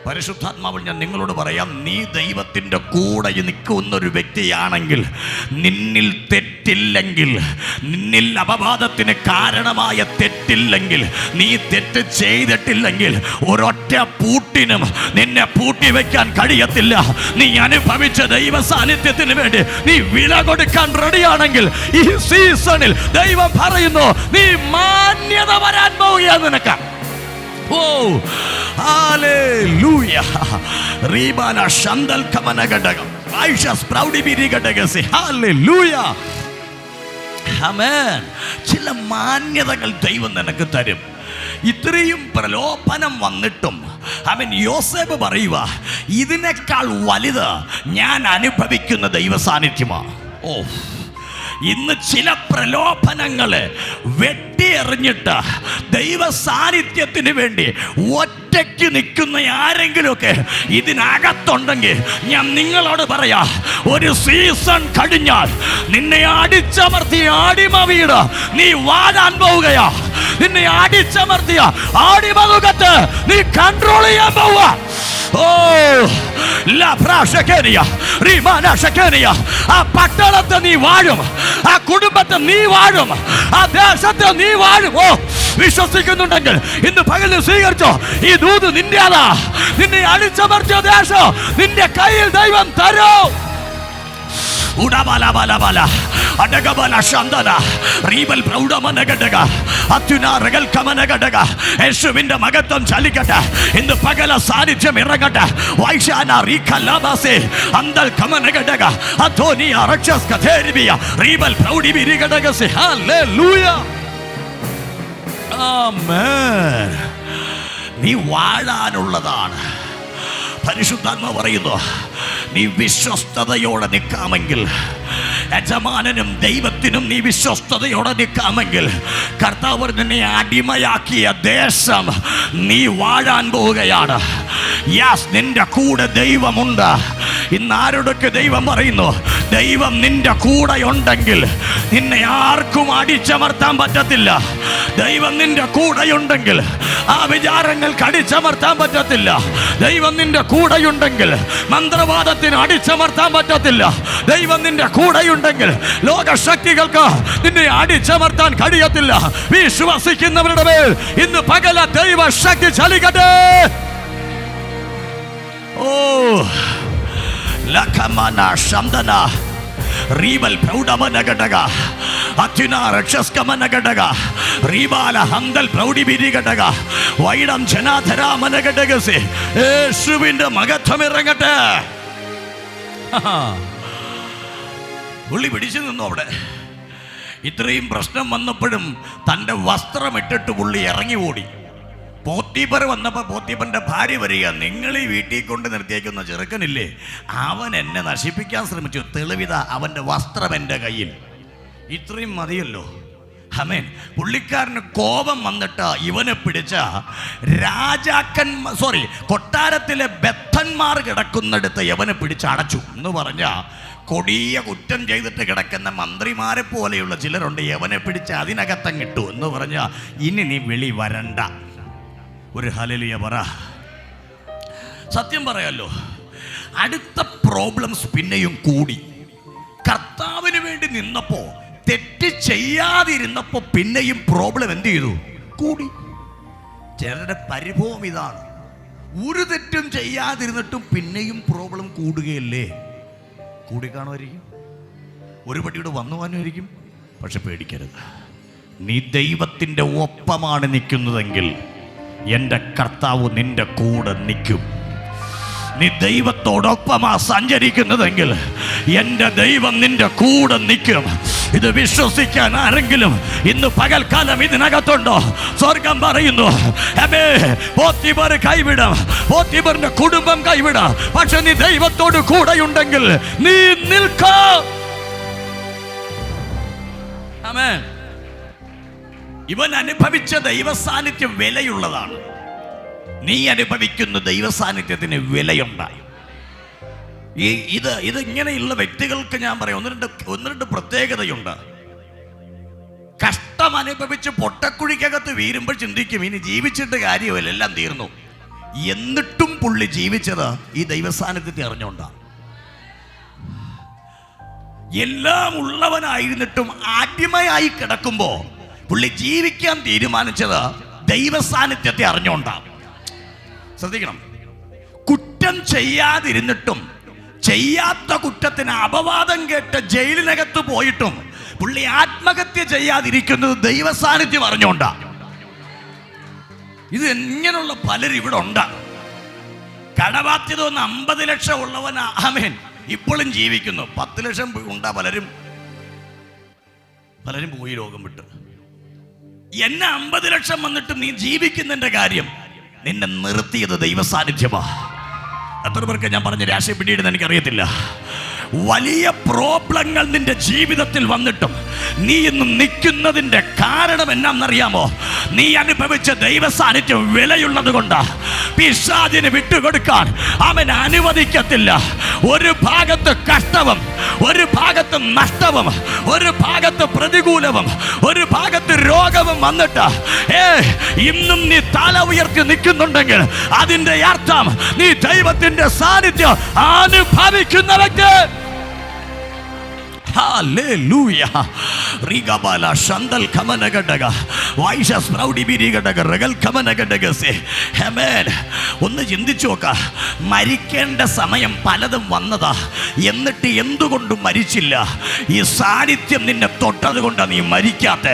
പരിശുദ്ധാത്മാവിൽ ഞാൻ നിങ്ങളോട് പറയാം, നീ ദൈവത്തിൻ്റെ കൂടെ നിൽക്കുന്നൊരു വ്യക്തിയാണെങ്കിൽ, നിന്നിൽ തെറ്റില്ലെങ്കിൽ, നിന്നിൽ അപവാദത്തിന് കാരണമായ തെറ്റില്ലെങ്കിൽ, നീ തെറ്റ് ചെയ്തിട്ടില്ലെങ്കിൽ ഒരൊറ്റ പൂട്ടിനും നിന്നെ പൂട്ടി വെക്കാൻ കഴിയത്തില്ല. നീ അനുഭവിച്ച ദൈവ സാന്നിധ്യത്തിന് വേണ്ടി നീ വില കൊടുക്കാൻ റെഡിയാണെങ്കിൽ ഈ സീസണിൽ ദൈവം പറയുന്നു, നീ മാന്യത വരാൻ പോവുകയാണ് നിനക്ക്. Oh, hallelujah. Ribana Shandal Kamanagadaga. Aisha Sprouty Birigadagasi. Hallelujah. Amen. ചില മാന്യതകൾ ദൈവം നിനക്ക് തരും. ഇത്രയും പ്രലോഭനം വന്നിട്ടും അവൻ യോസേഫ് പറയുക, ഇതിനേക്കാൾ വലുത് ഞാൻ അനുഭവിക്കുന്ന ദൈവ സാന്നിധ്യമാണ്. ഓ, ഇന്ന് ചില പ്രലോഭനങ്ങളെ വെട്ടിയെറിഞ്ഞിട്ട് ദൈവ സാന്നിധ്യത്തിന് വേണ്ടി ഒറ്റയ്ക്ക് നിൽക്കുന്ന ആരെങ്കിലുമൊക്കെ ഇതിനകത്തുണ്ടെങ്കിൽ ഞാൻ നിങ്ങളോട് പറയാ, ഒരു സീസൺ കഴിഞ്ഞാൽ നിന്നെ അടിച്ചമർത്തിയ ആടിമ വീട് നീ വാഴാൻ പോവുകയാ. നിന്നെ അടിച്ചമർത്തിയ ആടിമമുഖത്ത് നീ കൺട്രോൾ ചെയ്യാൻ പോവുക. ആ പട്ടണത്തെ നീ വാഴും, ആ കുടുംബത്തെ നീ വാഴും, ആ ദേശത്തെ നീ വാഴും. ഓ, വിശ്വസിക്കുന്നുണ്ടെങ്കിൽ ഇന്ന് പകലിൽ സ്വീകരിച്ചോ. ഈ ദൂത് നിന്റെയാ. നിന്നെ അടിച്ചമർത്തിയ ദേശം നിന്റെ കയ്യിൽ ദൈവം തരും. ഉടബലബലബല അടകബല ശന്തന റീബൽ പ്രൗഢമനഘടക അത്യുനാരകൾ കമനഘടക. യേശുവിന്റെ മഹത്വം ചലിക്കട്ടെ. ഇന്ന് പകല സാന്നിധ്യം ഇറങ്ങട്ടെ. വൈശാന റീഖലാബാസേ അന്തൽ കമനഘടക അധോനി അരക്ഷസ് കഥേരിബിയ റീബൽ പ്രൗഢിബിരിഘടകസേ. ഹല്ലേലൂയ, ആമേൻ. നീ വാഴാനുള്ളതാണ്. പരിശുദ്ധാത്മാവ് പറയുന്നു, നീ വിശ്വസ്തയോടെ നിൽക്കാമെങ്കിൽ, യജമാനനും ദൈവത്തിനും നീ വിശ്വസ്തയോടെ നിൽക്കാമെങ്കിൽ, കർത്താവ് നിന്നെ അടിമയാക്കിയ ദേശം നീ വാഴാൻ പോവുകയാണ്. യാസ്, നിന്റെ കൂടെ ദൈവമുണ്ട്. ഇന്ന് ആരോടൊക്കെ ദൈവം പറയുന്നു, ദൈവം നിന്റെ കൂടെ ഉണ്ടെങ്കിൽ നിന്നെ ആർക്കും അടിച്ചമർത്താൻ പറ്റത്തില്ല. ദൈവം നിന്റെ കൂടെയുണ്ടെങ്കിൽ ആ വിചാരങ്ങൾക്ക് അടിച്ചമർത്താൻ പറ്റത്തില്ല. ദൈവം നിന്റെ കൂടെയുണ്ടെങ്കിൽ മന്ത്രവാദത്തിന് അടിച്ചമർത്താൻ പറ്റത്തില്ല. ദൈവം നിന്റെ കൂടെയുണ്ടെങ്കിൽ ലോകശക്തികൾക്ക് നിന്നെ അടിച്ചമർത്താൻ കഴിയത്തില്ല. വിശ്വസിക്കുന്നവരുടെ മേൽ ഇന്ന് പകല ദൈവശക്തി ചലിക്കട്ടെ. ഓ ലഖമന ശംദന റീബൽ പ്രൗഢമനഘടക അത്യുന രക്ഷസ്കമനഘടക റീബാല ഹന്തൽ പ്രൗഢിബിരിഘടക വൈഡം ജനാധരാമനഘടകസേ. യേശുവിന്റെ മഹത്വം ഇറങ്ങട്ടെ. പുള്ളി പിടിച്ചു നിന്നു അവിടെ. ഇത്രയും പ്രശ്നം വന്നപ്പോഴും തൻ്റെ വസ്ത്രം ഇട്ടിട്ട് പുള്ളി ഇറങ്ങി ഓടി. പോത്തീപ്പർ വന്നപ്പോൾ പോത്തീപ്പറിൻ്റെ ഭാര്യ വരിക, നിങ്ങൾ ഈ വീട്ടിൽ കൊണ്ട് നിർത്തിയേക്കുന്ന ചെറുക്കനില്ലേ, അവൻ എന്നെ നശിപ്പിക്കാൻ ശ്രമിച്ചു, തെളിവിത അവൻ്റെ വസ്ത്രം എൻ്റെ കയ്യിൽ. ഇത്രയും മതിയല്ലോ. ആമേൻ. പുള്ളിക്കാരന് കോപം വന്നിട്ട് ഇവനെ പിടിച്ച കൊട്ടാരത്തിലെ ബദ്ധന്മാർ കിടക്കുന്നിടത്ത് യവനെ പിടിച്ചടച്ചു എന്ന് പറഞ്ഞ കൊടിയ കുറ്റം ചെയ്തിട്ട് കിടക്കുന്ന മന്ത്രിമാരെ പോലെയുള്ള ചിലരുണ്ട്. യവനെ പിടിച്ച് അതിനകത്തങ്ങിട്ടു എന്ന് പറഞ്ഞ ഇനി നീ വെളി വരണ്ട. ഒരു ഹല്ലേലൂയ പറ. സത്യം പറയാലോ, അടുത്ത പ്രോബ്ലംസ് പിന്നെയും കൂടി. കർത്താവിന് വേണ്ടി നിന്നപ്പോ, തെറ്റ് ചെയ്യാതിരുന്നപ്പോ പിന്നെയും പ്രോബ്ലം എന്ത് ചെയ്തു? കൂടി. ചിലരുടെ പരിഭവം ഇതാണ്, ഒരു തെറ്റും ചെയ്യാതിരുന്നിട്ടും പിന്നെയും പ്രോബ്ലം കൂടുകയല്ലേ. കൂടിക്കാണുമായിരിക്കും, ഒരു പടിയുടെ വന്നു പോകാനുമായിരിക്കും. പക്ഷെ പേടിക്കരുത്, നീ ദൈവത്തിൻ്റെ ഒപ്പമാണ് നിൽക്കുന്നതെങ്കിൽ എൻ്റെ കർത്താവ് നിന്റെ കൂടെ നിൽക്കും. നീ ദൈവത്തോടൊപ്പമാ സഞ്ചരിക്കുന്നതെങ്കിൽ എൻ്റെ ദൈവം നിന്റെ കൂടെ നിൽക്കും. ഇത് വിശ്വസിക്കാൻ ആരെങ്കിലും ഇന്ന് പകൽക്കാലം ഇതിനകത്തുണ്ടോ? സ്വർഗം പറയുന്നു, പോത്തിബർ കൈവിടാം, പോത്തിബറിന്റെ കുടുംബം കൈവിടാം, പക്ഷെ നീ ദൈവത്തോട് കൂടെയുണ്ടെങ്കിൽ നീ നിൽക്കാം. ആമേൻ. ഇവൻ അനുഭവിച്ച ദൈവസാന്നിധ്യം വിലയുള്ളതാണ്. നീ അനുഭവിക്കുന്ന ദൈവസാന്നിധ്യത്തിന് വിലയുണ്ടായി. ഇത് ഇങ്ങനെയുള്ള വ്യക്തികൾക്ക് ഞാൻ പറയാം, ഒന്ന് രണ്ട് പ്രത്യേകതയുണ്ട്. കഷ്ടം അനുഭവിച്ച് പൊട്ടക്കുഴിക്കകത്ത് വീരുമ്പോൾ ചിന്തിക്കും ഇനി ജീവിച്ചിട്ട് കാര്യമില്ല, എല്ലാം തീർന്നു. എന്നിട്ടും പുള്ളി ജീവിച്ചത് ഈ ദൈവസാന്നിധ്യത്തെ അറിഞ്ഞുകൊണ്ടാണ്. എല്ലാം ഉള്ളവനായിരുന്നിട്ടും അടിമയായി കിടക്കുമ്പോ പുള്ളി ജീവിക്കാൻ തീരുമാനിച്ചത് ദൈവസാന്നിധ്യത്തെ അറിഞ്ഞുകൊണ്ടാണ്. ശ്രദ്ധിക്കണം, കുറ്റം ചെയ്യാതിരുന്നിട്ടും ചെയ്യാത്ത കുറ്റത്തിന് അപവാദം കേട്ട് ജയിലിനകത്ത് പോയിട്ടും പുള്ളി ആത്മഹത്യ ചെയ്യാതിരിക്കുന്നത് ദൈവസാന്നിധ്യം അറിഞ്ഞുകൊണ്ടാണ്. ഇത് ഇങ്ങനെയുള്ള പലരും ഇവിടെ ഉണ്ട്. കടബാധ്യത 50 ലക്ഷം ഉള്ളവൻ ആമേൻ ഇപ്പോഴും ജീവിക്കുന്നു. 10 ലക്ഷം ഉണ്ടാ പലരും പോയി രോഗം വിട്ട്. എന്നെ 50 ലക്ഷം വന്നിട്ട് നീ ജീവിക്കുന്നതിന്റെ കാര്യം, നിന്നെ നിർത്തിയത് ദൈവസാന്നിധ്യമാ. എത്ര പേർക്ക് ഞാൻ പറഞ്ഞ രാശി പിടിയിടുന്ന എനിക്കറിയത്തില്ല. വലിയ പ്രോബ്ലങ്ങൾ നിന്റെ ജീവിതത്തിൽ വന്നിട്ടും നീ ഇന്ന് നിൽക്കുന്നതിൻ്റെ കാരണം എന്നാണെന്നറിയാമോ? നീ അനുഭവിച്ച ദൈവസാന്നിധ്യം വിലയുള്ളത് കൊണ്ടാ. പിശാചിന് വിട്ടുകൊടുക്കാൻ അവൻ അനുവദിക്കത്തില്ല. ഒരു ഭാഗത്ത് കഷ്ടവും, ഒരു ഭാഗത്ത് നഷ്ടവും, ഒരു ഭാഗത്ത് പ്രതികൂലവും, ഒരു ഭാഗത്ത് രോഗവും വന്നിട്ട് ഇന്നും നീ തല ഉയർത്തി നിൽക്കുന്നുണ്ടെങ്കിൽ അതിൻ്റെ അർത്ഥം നീ ദൈവത്തിന്റെ സാന്നിധ്യം അനുഭവിക്കുന്ന വ്യക്തി. ഹല്ലേലൂയ. റിഗബല ശന്തൽ കമനഗടക വൈഷ സ്പ്രൗഡി ബിരിഗടക റഗൽ കമനഗടകസേ. ആമേൻ. ഒന്ന് ചിന്തിച്ചു നോക്ക, മരിക്കേണ്ട സമയം പലതും വന്നതാ, എന്നിട്ട് എന്തുകൊണ്ട് മരിച്ചില്ല? ഈ സാന്നിധ്യം നിന്നെ തൊട്ടത് കൊണ്ടാണ് നീ മരിക്കാത്ത.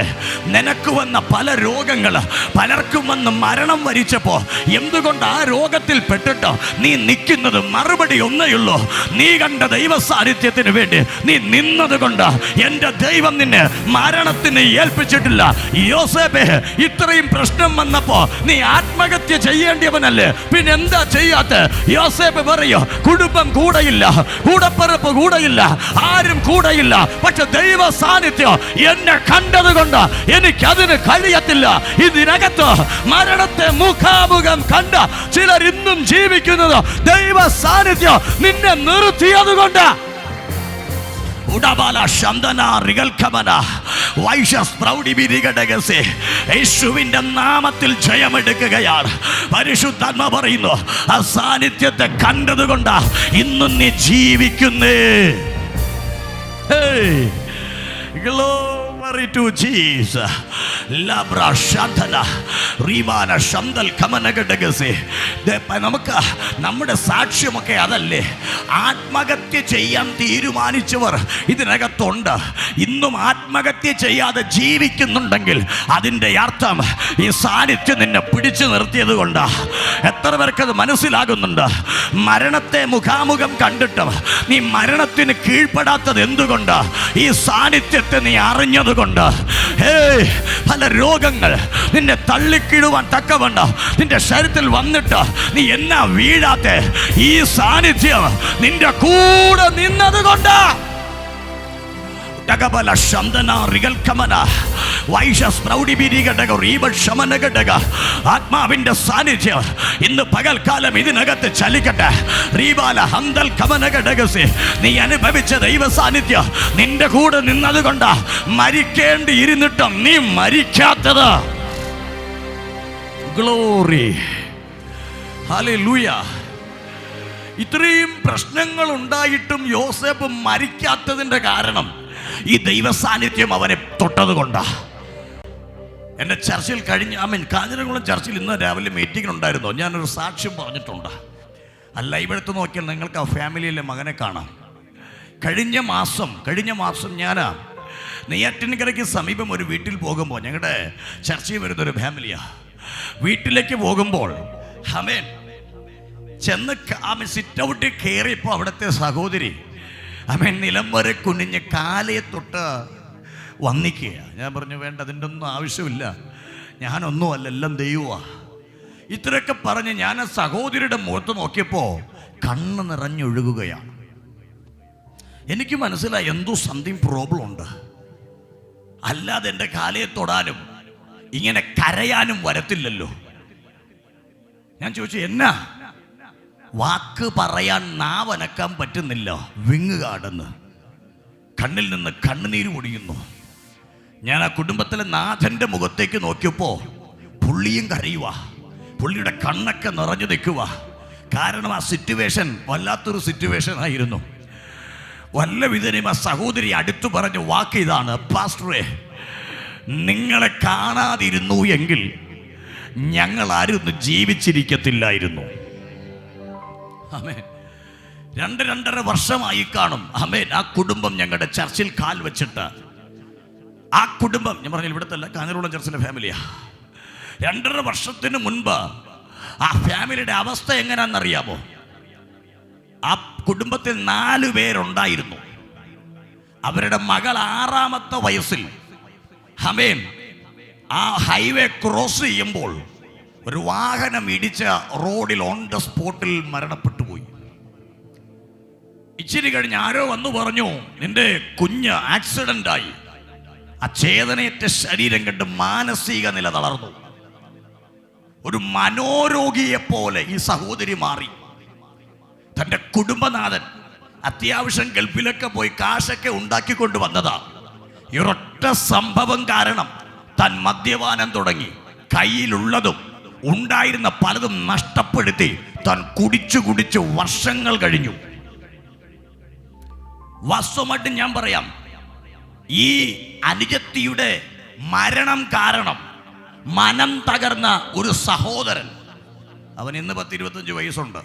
നിനക്ക് വന്ന പല രോഗങ്ങൾ, പലർക്കും വന്ന് മരണം വരിച്ചപ്പോ എന്തുകൊണ്ട് ആ രോഗത്തിൽ പെട്ടിട്ടോ നീ നിൽക്കുന്നത്? മറുപടി ഒന്നേയുള്ളൂ, നീ കണ്ട ദൈവ സാന്നിധ്യത്തിന് വേണ്ടി നീ നിന്നത് കൊണ്ട് എൻ്റെ ദൈവം നിന്നെ മരണത്തിന് ഏൽപ്പിച്ചിട്ടില്ല. യോസേഫേ, ഇത്രയും പ്രശ്നം വന്നപ്പോ നീ ആത്മഹത്യ ചെയ്യേണ്ടിയവനല്ലേ, പിന്നെ എന്താ ചെയ്യാത്ത? യോസേഫ് പറയോ, കുടുംബം കൂടെയില്ല, കൂടപ്പറപ്പ് കൂടെയില്ല, ആരും കൂടെയില്ല, പക്ഷെ ദൈവ സാന്നിധ്യം എന്നെ കണ്ടത് കൊണ്ട് എനിക്കതിന് കഴിയത്തില്ല. ഇതിനകത്ത് മരണത്തെ മുഖാമുഖം കണ്ട ചിലർ ഇന്നും ജീവിക്കുന്നത് ദൈവ സാന്നിധ്യം നിന്നെ നിർത്തിയത് കൊണ്ട്. യേശുവിന്റെ നാമത്തിൽ ജയമെടുക്കുകയാണ്. പരിശുദ്ധാത്മാ പറയുന്നു, ആ സാന്നിധ്യത്തെ കണ്ടതുകൊണ്ടാ ഇന്നും നീ ജീവിക്കുന്നേ. Glory to Jesus. Labra Shantala Rimana Shandal Kamanagadagasé. നമുക്ക് നമ്മുടെ സാക്ഷ്യമൊക്കെ അതല്ലേ. ആത്മഹത്യ ചെയ്യാൻ തീരുമാനിച്ചവർ ഇതിനകത്തുണ്ട്. ഇന്നും ആത്മഹത്യ ചെയ്യാതെ ജീവിക്കുന്നുണ്ടെങ്കിൽ അതിൻ്റെ അർത്ഥം ഈ സാന്നിധ്യം നിന്നെ പിടിച്ചു നിർത്തിയത് കൊണ്ടാ. എത്ര പേർക്കത് മനസ്സിലാകുന്നുണ്ട്? മരണത്തെ മുഖാമുഖം കണ്ടിട്ട് നീ മരണത്തിന് കീഴ്പ്പെടാത്തത് എന്തുകൊണ്ട്? ഈ സാന്നിധ്യത്തെ നീ അറിഞ്ഞത് കൊണ്ട്. പല രോഗങ്ങൾ നിന്നെ തള്ളിക്കിടുവാൻ തക്കവണ്ണം നിന്റെ ശരീരത്തിൽ വന്നിട്ട് നീ എന്നാ വീഴാത്ത? ഈ സാന്നിധ്യം നിന്റെ കൂടെ നിന്നത് കൊണ്ട്. ആത്മാവിന്റെ സാന്നിധ്യം ഇന്ന് പകൽക്കാലം ഇതിനകത്ത് ചലിക്കട്ടെ. നീ അനുഭവിച്ച ദൈവ സാന്നിധ്യം നിന്റെ കൂടെ നിന്നത് കൊണ്ടാ മരിക്കേണ്ടി ഇരുന്നിട്ടും നീ മരിക്കാത്തത്. Glory, hallelujah. ഇത്രയും പ്രശ്നങ്ങൾ ഉണ്ടായിട്ടും യോസേഫ് മരിക്കാത്തതിന്റെ കാരണം ഈ ദൈവ സാന്നിധ്യം അവനെ തൊട്ടത് കൊണ്ടാ. എൻ്റെ ചർച്ചിൽ കാഞ്ഞിരംകുളം ചർച്ചിൽ ഇന്ന് രാവിലെ മീറ്റിംഗ് ഉണ്ടായിരുന്നു. ഞാനൊരു സാക്ഷ്യം പറഞ്ഞിട്ടുണ്ട്. അല്ല, ഇവിടുത്തെ നോക്കിയാൽ നിങ്ങൾക്ക് ആ ഫാമിലിയിലെ മകനെ കാണാം. കഴിഞ്ഞ മാസം ഞാൻ നെയ്യാറ്റിൻകരയ്ക്ക് സമീപം ഒരു വീട്ടിൽ പോകുമ്പോൾ, ഞങ്ങളുടെ ചർച്ചയിൽ വരുന്നൊരു ഫാമിലിയാണ്, വീട്ടിലേക്ക് പോകുമ്പോൾ ചെന്ന് സിറ്റ് ഔട്ടിൽ കയറിയപ്പോൾ അവിടുത്തെ സഹോദരി നിലം വരെ കുനിഞ്ഞ് കാലയെ തൊട്ട് വന്നിക്കുക. ഞാൻ പറഞ്ഞു, വേണ്ട, അതിൻ്റെ ഒന്നും ആവശ്യമില്ല, ഞാനൊന്നുമല്ല, എല്ലാം ദൈവമാ. ഇത്രയൊക്കെ പറഞ്ഞ് ഞാൻ ആ സഹോദരിയുടെ മുഖത്ത് നോക്കിയപ്പോൾ കണ്ണ് നിറഞ്ഞൊഴുകുകയാണ്. എനിക്ക് മനസ്സിലായി എന്തോ സംതിങ് പ്രോബ്ലം ഉണ്ട്. അല്ലാതെ എൻ്റെ കാലയെ തൊടാനും ഇങ്ങനെ കരയാനും വരത്തില്ലല്ലോ. ഞാൻ ചോദിച്ചു, എന്നാ? വാക്ക് പറയാൻ നാവനക്കാൻ പറ്റുന്നില്ല, വിങ്ങുകാടെന്ന്, കണ്ണിൽ നിന്ന് കണ്ണുനീര് പൊടിയുന്നു. ഞാൻ ആ കുടുംബത്തിലെ നാഥൻ്റെ മുഖത്തേക്ക് നോക്കിയപ്പോൾ പുള്ളിയും കരയുക, പുള്ളിയുടെ കണ്ണൊക്കെ നിറഞ്ഞു നിൽക്കുക. കാരണം ആ സിറ്റുവേഷൻ വല്ലാത്തൊരു സിറ്റുവേഷൻ ആയിരുന്നു. വല്ല വിധനും ആ സഹോദരി അടുത്തു പറഞ്ഞ വാക്ക് ഇതാണ്, പാസ്റ്ററെ, നിങ്ങളെ കാണാതിരുന്നു എങ്കിൽ ഞങ്ങൾ ആരും ജീവിച്ചിരിക്കത്തില്ലായിരുന്നു. ആമേൻ. 2-2.5 വർഷമായി കാണും. ആമേൻ. ആ കുടുംബം ഞങ്ങളുടെ ചർച്ചിൽ കാൽ വെച്ചിട്ട്, ആ കുടുംബം ഞാൻ പറഞ്ഞ ഇവിടുത്തെ അല്ല, കാഞ്ഞിരംകുളം ചർച്ചിലെ ഫാമിലിയാ. 2.5 വർഷത്തിന് മുൻപ് ആ ഫാമിലിയുടെ അവസ്ഥ എങ്ങനെയാണെന്നറിയാമോ? ആ കുടുംബത്തിൽ 4 പേരുണ്ടായിരുന്നു. അവരുടെ മകൾ 6ാമത്തെ വയസ്സിൽ ആ ഹൈവേ ക്രോസ് ചെയ്യുമ്പോൾ ഒരു വാഹനം ഇടിച്ച റോഡിൽ ഓൺ ദ സ്പോട്ടിൽ മരണപ്പെട്ടു പോയി. ഇച്ചിരി കഴിഞ്ഞ് ആരോ വന്നു പറഞ്ഞു, നിന്റെ കുഞ്ഞ് ആക്സിഡന്റ് ആയി. ആ ചേതനയേറ്റ ശരീരം കണ്ട് മാനസിക നില തളർന്നു. ഒരു മനോരോഗിയെ പോലെ ഈ സഹോദരി മാറി. തൻ്റെ കുടുംബനാഥൻ അത്യാവശ്യം ഗൾഫിലൊക്കെ പോയി കാശൊക്കെ ഉണ്ടാക്കിക്കൊണ്ട് വന്നതാ. ഈ ഒരൊറ്റ സംഭവം കാരണം താൻ മദ്യപാനം തുടങ്ങി. കയ്യിലുള്ളതും ഉണ്ടായിരുന്ന പലതും നഷ്ടപ്പെടുത്തി താൻ കുടിച്ചു വർഷങ്ങൾ കഴിഞ്ഞു. വാസ്തവമായിട്ട് ഞാൻ പറയാം, ഈ അനുജത്തിയുടെ മരണം കാരണം മനം തകർന്ന ഒരു സഹോദരൻ, അവൻ ഇന്ന് 10-25 വയസ്സുണ്ട്,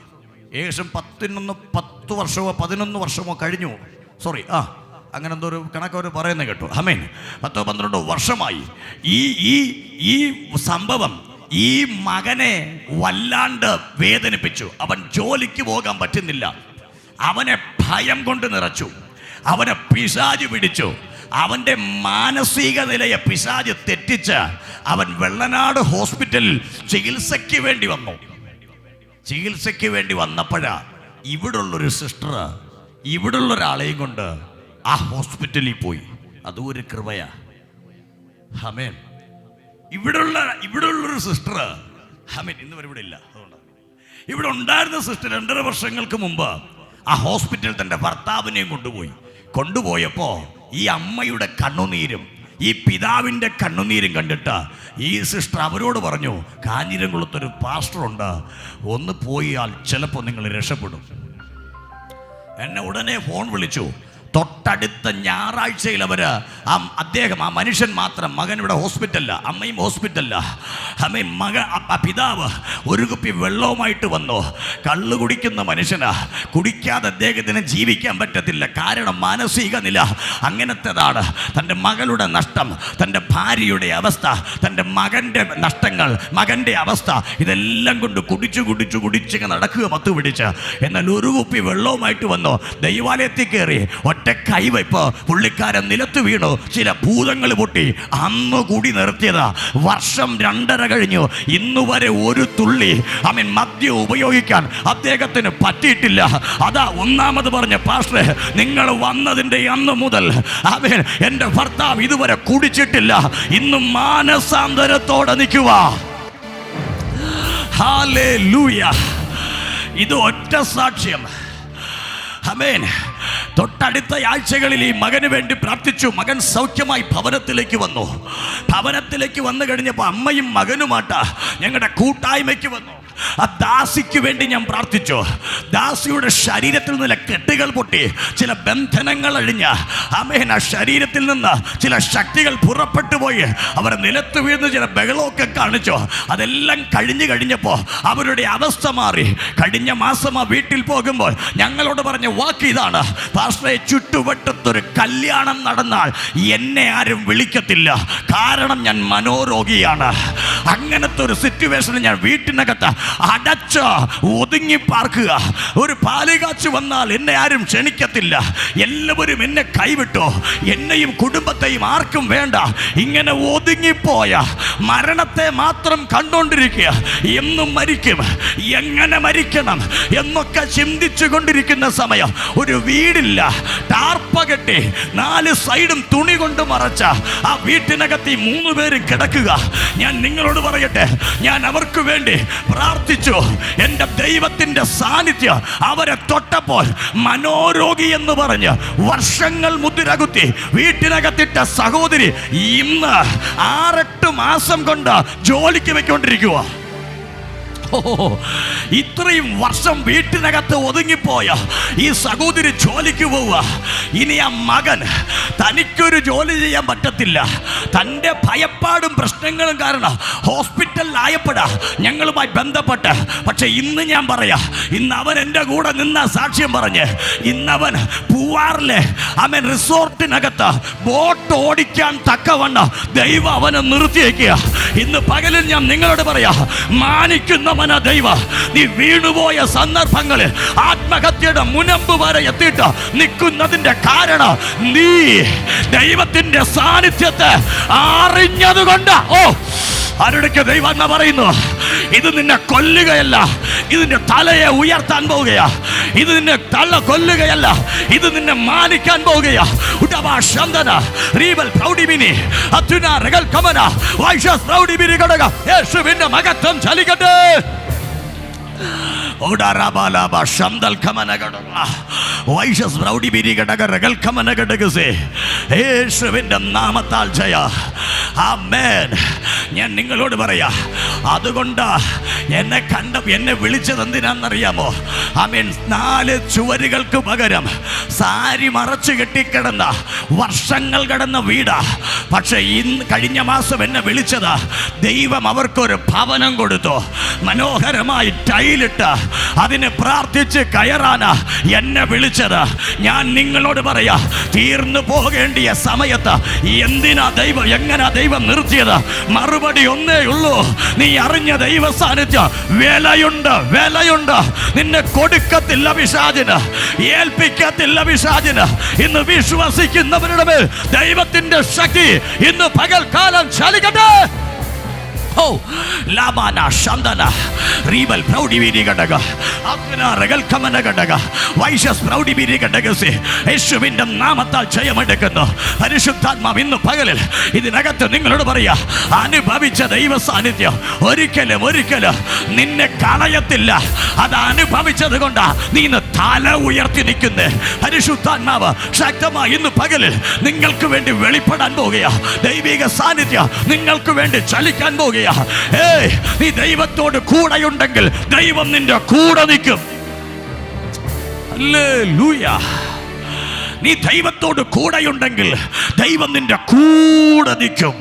ഏകദേശം 10 വർഷമോ 11 വർഷമോ കഴിഞ്ഞു, സോറി അങ്ങനെ എന്തോ ഒരു കണക്കവർ പറയുന്നത് കേട്ടു. ആമേൻ. 10-12 വർഷമായി ഈ സംഭവം ഈ മകനെ വല്ലാണ്ട് വേദനിപ്പിച്ചു. അവൻ ജോലിക്ക് പോകാൻ പറ്റുന്നില്ല, അവനെ ഭയം കൊണ്ട് നിറച്ചു, അവനെ പിശാച് പിടിച്ചു, അവൻ്റെ മാനസിക നിലയെ പിശാച് തെറ്റിച്ച് അവൻ വെള്ളനാട് ഹോസ്പിറ്റലിൽ ചികിത്സയ്ക്ക് വേണ്ടി വന്നപ്പോഴാ ഇവിടുള്ളൊരു സിസ്റ്റർ ഇവിടുള്ളൊരാളെയും കൊണ്ട് ആ ഹോസ്പിറ്റലിൽ പോയി. അതും ഒരു കൃപയാ. ആമേൻ. ഇവിടുള്ളൊരു സിസ്റ്റർ, ആമേൻ, ഇന്ന് വരെ ഇവിടെ ഇല്ല, അതുകൊണ്ട് ഇവിടെ ഉണ്ടായിരുന്ന സിസ്റ്റർ 2.5 വർഷങ്ങൾക്ക് മുമ്പ് ആ ഹോസ്പിറ്റലിൽ തൻ്റെ ഭർത്താവിനെയും കൊണ്ടുപോയപ്പോൾ ഈ അമ്മയുടെ കണ്ണുനീരും ഈ പിതാവിൻ്റെ കണ്ണുനീരും കണ്ടിട്ട് ഈ സിസ്റ്റർ അവരോട് പറഞ്ഞു, കാഞ്ഞിരംകുളത്തൊരു പാസ്റ്ററുണ്ട്, ഒന്ന് പോയാൽ ചിലപ്പോൾ നിങ്ങൾ രക്ഷപ്പെടും. എന്നെ ഉടനെ ഫോൺ വിളിച്ചു. തൊട്ടടുത്ത ഞായറാഴ്ചയിൽ അദ്ദേഹം, ആ മനുഷ്യൻ മാത്രം, മകൻ ഇവിടെ ഹോസ്പിറ്റലില്ല, അമ്മയും ഹോസ്പിറ്റലില്ല. അമ്മയും പിതാവ് ഒരു കുപ്പി വെള്ളവുമായിട്ട് വന്നു. കള്ളു കുടിക്കുന്ന മനുഷ്യനാ, കുടിക്കാതെ അദ്ദേഹത്തിന് ജീവിക്കാൻ പറ്റത്തില്ല. കാരണം മാനസിക നില അങ്ങനത്തേതാണ്. തൻ്റെ മകളുടെ നഷ്ടം, തൻ്റെ ഭാര്യയുടെ അവസ്ഥ, തൻ്റെ മകൻ്റെ നഷ്ടങ്ങൾ, മകൻ്റെ അവസ്ഥ, ഇതെല്ലാം കൊണ്ട് കുടിച്ച് നടക്കുക മത്തു പിടിച്ച്. എന്നാൽ ഒരു കുപ്പി വെള്ളവുമായിട്ട് വന്നു. ദൈവാലയത്തിൽ കയറി ഒറ്റ കൈവയ്പ്, പുള്ളിക്കാരൻ നിലത്ത് വീണു. ചില ഭൂതങ്ങൾ പൊട്ടി. അന്ന് കൂടി നിർത്തിയതാ. വർഷം 2.5 കഴിഞ്ഞു. ഇന്നുവരെ ഒരു തുള്ളി മദ്യം ഉപയോഗിക്കാൻ അദ്ദേഹത്തിന് പറ്റിയിട്ടില്ല. അതാ ഒന്നാമത് പറഞ്ഞ, പാസ്റ്ററെ, നിങ്ങൾ വന്നതിൻ്റെ അന്ന് മുതൽ എൻ്റെ ഭർത്താവ് ഇതുവരെ കുടിച്ചിട്ടില്ല. ഇന്നും മാനസാന്തരത്തോടെ നിൽക്കുക. ഹല്ലേലൂയ. ഇത് ഒറ്റ സാക്ഷ്യം. ആമേൻ. തൊട്ടടുത്ത ആഴ്ചകളിൽ ഈ മകന് വേണ്ടി പ്രാർത്ഥിച്ചു. മകൻ സൗഖ്യമായി ഭവനത്തിലേക്ക് വന്നു കഴിഞ്ഞപ്പോൾ അമ്മയും മകനുമായിട്ട് ഞങ്ങളുടെ കൂട്ടായ്മയ്ക്ക് വന്നു. ആ ദാസിക്ക് വേണ്ടി ഞാൻ പ്രാർത്ഥിച്ചു. ദാസിയുടെ ശരീരത്തിൽ നിന്ന് കെട്ടുകൾ പൊട്ടി, ചില ബന്ധനങ്ങൾ അഴിഞ്ഞ്, ആമേൻ, ആ ശരീരത്തിൽ നിന്ന് ചില ശക്തികൾ പുറപ്പെട്ടു പോയി. അവർ നിലത്ത് വീഴുന്ന ചില ബഹളമൊക്കെ കാണിച്ചു. അതെല്ലാം കഴിഞ്ഞപ്പോൾ അവരുടെ അവസ്ഥ മാറി. കഴിഞ്ഞ മാസം ആ വീട്ടിൽ പോകുമ്പോൾ ഞങ്ങളോട് പറഞ്ഞ വാക്ക് ഇതാണ്, പാസ്റ്ററെ, ചുറ്റുവട്ടത്തൊരു കല്യാണം നടന്നാൽ എന്നെ ആരും വിളിക്കത്തില്ല, കാരണം ഞാൻ മനോരോഗിയാണ്. അങ്ങനത്തെ ഒരു സിറ്റുവേഷനിൽ ഞാൻ വീട്ടിനകത്ത് അടച്ച് ഒതുങ്ങി പാർക്കുക. ഒരു പാലുകാച്ച് വന്നാൽ എന്നെ ആരും ക്ഷണിക്കത്തില്ല, എല്ലാവരും എന്നെ കൈവിട്ടു, എന്നെയും കുടുംബത്തെയും ആർക്കും വേണ്ട. ഇങ്ങനെ ഒതുങ്ങിപ്പോയ മരണത്തെ മാത്രം കണ്ടുകൊണ്ടിരിക്കുക. എന്നും മരിക്കും, എങ്ങനെ മരിക്കണം എന്നൊക്കെ ചിന്തിച്ചു കൊണ്ടിരിക്കുന്ന സമയം ഒരു വീടില്ല, ടാർപ്പ കെട്ടി 4 സൈഡും തുണി കൊണ്ട് മറച്ച ആ വീട്ടിനകത്ത് 3 പേരും കിടക്കുക. ഞാൻ നിങ്ങളോട് പറയട്ടെ, ഞാൻ അവർക്ക് വേണ്ടി പ്രാർത്ഥിച്ചു. എൻ്റെ ദൈവത്തിൻ്റെ സാന്നിധ്യം അവരെ തൊട്ടപ്പോൾ മനോരോഗി എന്ന് പറഞ്ഞ് വർഷങ്ങൾ മുദ്രകുത്തി വീട്ടിനകത്തിട്ട സഹോദരി ഇന്ന് 6-8 മാസം കൊണ്ട് ജോലിക്ക് വെക്കൊണ്ടിരിക്കുക. ഇത്രയും വർഷം വീട്ടിനകത്ത് ഒതുങ്ങിപ്പോയ ഈ സഹോദരി ജോലിക്ക് പോവുക. ഇനി ആ മകൻ, തനിക്കൊരു ജോലി ചെയ്യാൻ പറ്റത്തില്ല. തൻ്റെ ഭയപ്പാടും പ്രശ്നങ്ങളും കാരണം ഹോസ്പിറ്റലിലായപ്പോഴാ ഞങ്ങളുമായി ബന്ധപ്പെട്ട്. പക്ഷെ ഇന്ന് ഞാൻ പറയാ, ഇന്ന് അവൻ എൻ്റെ കൂടെ നിന്ന സാക്ഷ്യം പറഞ്ഞ്, ഇന്നവൻ പൂവാറിലെ റിസോർട്ടിനകത്ത് ബോട്ട് ഓടിക്കാൻ തക്കവണ്ണം ദൈവം അവനെ നിർത്തിയേക്കുക. ഇന്ന് പകലിൽ ഞാൻ നിങ്ങളോട് പറയാ, മാനിക്കുന്ന ദൈവ, നീ വീണുപോയ സന്ദർഭങ്ങളിൽ ആത്മഹത്യയുടെ മുനമ്പ് വരെ എത്തിയിട്ട് നിൽക്കുന്നതിന്റെ കാരണം നീ ദൈവത്തിന്റെ സാന്നിധ്യത്തെ അറിഞ്ഞതുകൊണ്ട്. ആരുടെയൊക്കെ ദൈവം എന്ന് പറയുന്നു, ഇത് നിന്നെ കൊല്ലുകയല്ല, ഇതിന്റെ തലയെ ഉയർത്താൻ പോവുകയാ. ഇത് നിന്നെ കൊല്ലുകയല്ല, ഇത് നിന്നെ മാനിക്കാൻ പോവുകയാ. യേശുവിന്റെ മഹത്വം ചലിക്കട്ടെ. യേശുവിന്റെ നാമത്താൽ ജയ. ആമേൻ. ഞാൻ നിങ്ങളോട് പറയാ, അതുകൊണ്ട് എന്നെ വിളിച്ചത് എന്തിനാണെന്നറിയാമോ? ആമേൻ. 4 ചുവരുകൾക്ക് പകരം സാരി മറച്ചു കെട്ടിക്കിടന്ന വർഷങ്ങൾ കടന്ന വീടാ. പക്ഷെ കഴിഞ്ഞ മാസം എന്നെ വിളിച്ചത് ദൈവം അവർക്കൊരു ഭവനം കൊടുത്തു. മനോഹരമായി ടൈലിട്ട് അതിനെ പ്രാർത്ഥിച്ച് കയറാനാ എന്നെ വിളിച്ചത്. ഞാൻ നിങ്ങളോട് പറയാ, തീർന്നു പോകേണ്ടിയ സമയത്ത് എങ്ങനാ ദൈവം നിർത്തിയത്? മറുപടി ഒന്നേ ഉള്ളൂ. നീ അറിഞ്ഞ ദൈവ സാന്നിധ്യം വിലയുണ്ട്. നിന്നെ കൊടുക്കത്തില്ല പിശാചിന്, ഏൽപ്പിക്കത്തില്ല പിശാചിന്. ഇന്ന് വിശ്വസിക്കുന്നവരുടെ മേൽ ദൈവത്തിന്റെ ശക്തി ഇന്ന് പകൽക്കാലം ചലിക്കട്ടെ. യേശുവിന്റെ നാമത്താൽ ജയമെടുക്കുന്നു. പരിശുദ്ധാത്മാവ് ഇന്ന് പകലിൽ ഇതിനകത്ത് നിങ്ങളോട് പറയാ, അനുഭവിച്ച ദൈവ സാന്നിധ്യം ഒരിക്കലും നിന്നെ കളയത്തില്ല. അത് അനുഭവിച്ചത് കൊണ്ടാ നീ ഇന്ന് തല ഉയർത്തി നിൽക്കുന്നേ. പരിശുദ്ധാത്മാവ് ശക്തമായി ഇന്ന് പകലിൽ നിങ്ങൾക്ക് വേണ്ടി വെളിപ്പെടാൻ പോകുകയാ. ദൈവിക സാന്നിധ്യം നിങ്ങൾക്ക് വേണ്ടി ചലിക്കാൻ പോകുകയാ. നീ ദൈവത്തോട് കൂടെയുണ്ടെങ്കിൽ ദൈവം നിന്റെ കൂടെ നിൽക്കും. ഹല്ലേലൂയ. നീ ദൈവത്തോട് കൂടെയുണ്ടെങ്കിൽ ദൈവം നിന്റെ കൂടെ നിൽക്കും.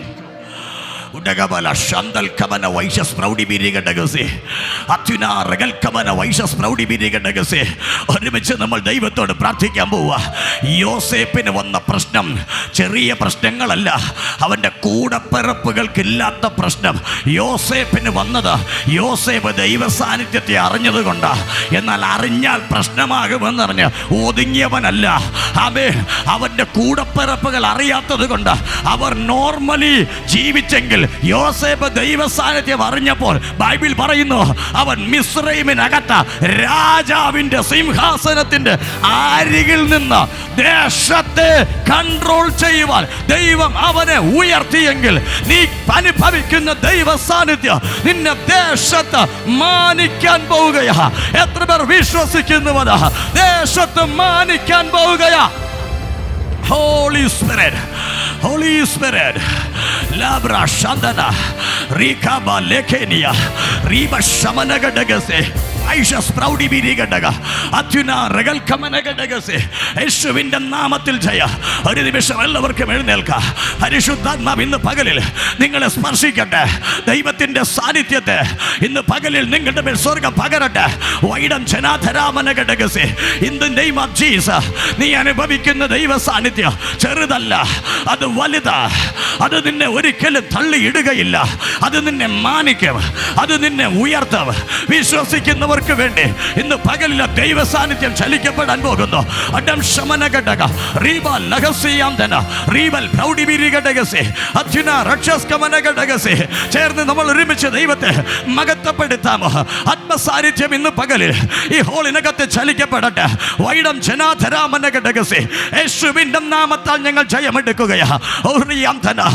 ഒരുമിച്ച് നമ്മൾ ദൈവത്തോട് പ്രാർത്ഥിക്കാൻ പോവാ. യോസേപ്പിന് വന്ന പ്രശ്നം ചെറിയ പ്രശ്നങ്ങളല്ല, അവന്റെ കൂടപ്പിറപ്പുകൾക്കില്ലാത്ത പ്രശ്നം. യോസേപ്പിന് വന്നത് യോസേപ്പ് ദൈവ സാന്നിധ്യത്തെ അറിഞ്ഞത് കൊണ്ടാ. എന്നാൽ അറിഞ്ഞാൽ പ്രശ്നമാകുമെന്നറിഞ്ഞ് ഒതുങ്ങിയവനല്ല. അവന്റെ കൂടപ്പിറപ്പുകൾ അറിയാത്തത് കൊണ്ട് അവർ നോർമലി ജീവിച്ചെങ്കിൽ യോസേപ്പ് ദൈവ സാന്നിധ്യം അറിഞ്ഞപ്പോൾ ബൈബിൾ പറയുന്നു, അവൻ മിസ്രൈമിനകത്ത് രാജാവിന്റെ സിംഹാസനത്തിന്റെ അരികിൽ നിന്ന് ദേശത്തെ കൺട്രോൾ ചെയ്യുവാൻ ദൈവം അവനെ ഉയർത്തിയെങ്കിൽ നീ അനുഭവിക്കുന്ന ദൈവ സാന്നിധ്യം നിന്നെ ദേശത്ത് മാനിക്കാൻ പോവുകയാ. എത്ര പേർ വിശ്വസിക്കുന്നുവതാ? ദേശത്ത് മാനിക്കാൻ പോവുകയാ. Holy Spirit, Labra Shandana, Rikaba Lekenia, Riba Shamanagadagase, Aisha Sprouty Birigadaga, Atuna Regal Kamanagadagase, Eshuvinda Namatil Jaya, Harivishamella Kemelka, Harishutadma in the Pagalil, Ningal Sparsikata, Daivatin de Sadityate, in the Pagalil, Ningal Sorga Pagarata, Waidam Chanatara Managadagase, in the name of Jesus, Niana Babikin the Deva Sanitya, Cheridalla, Adu Valida, other than a very killer Tully Idagailla, other than a Manicam, other than a Weirtav, we shall seek in the work of Ende, in the Pagalila, Deva Sanitya, Chalikapa and Bogono, Adam Shamanagadaga, Riba Lagasi Amdana, Ribal, Proudy Birigadagase, Atuna, Rachas Kamanagadagase, Chair the Namal Rimicha Devate, Magatapadetamo, Atmasaritim in the Pagalil, E. Holinagata Chalikapa, Waidam Chena, Tera Managadagase, Eshubindam Namatananga Jayamadekugaya, Oriantana,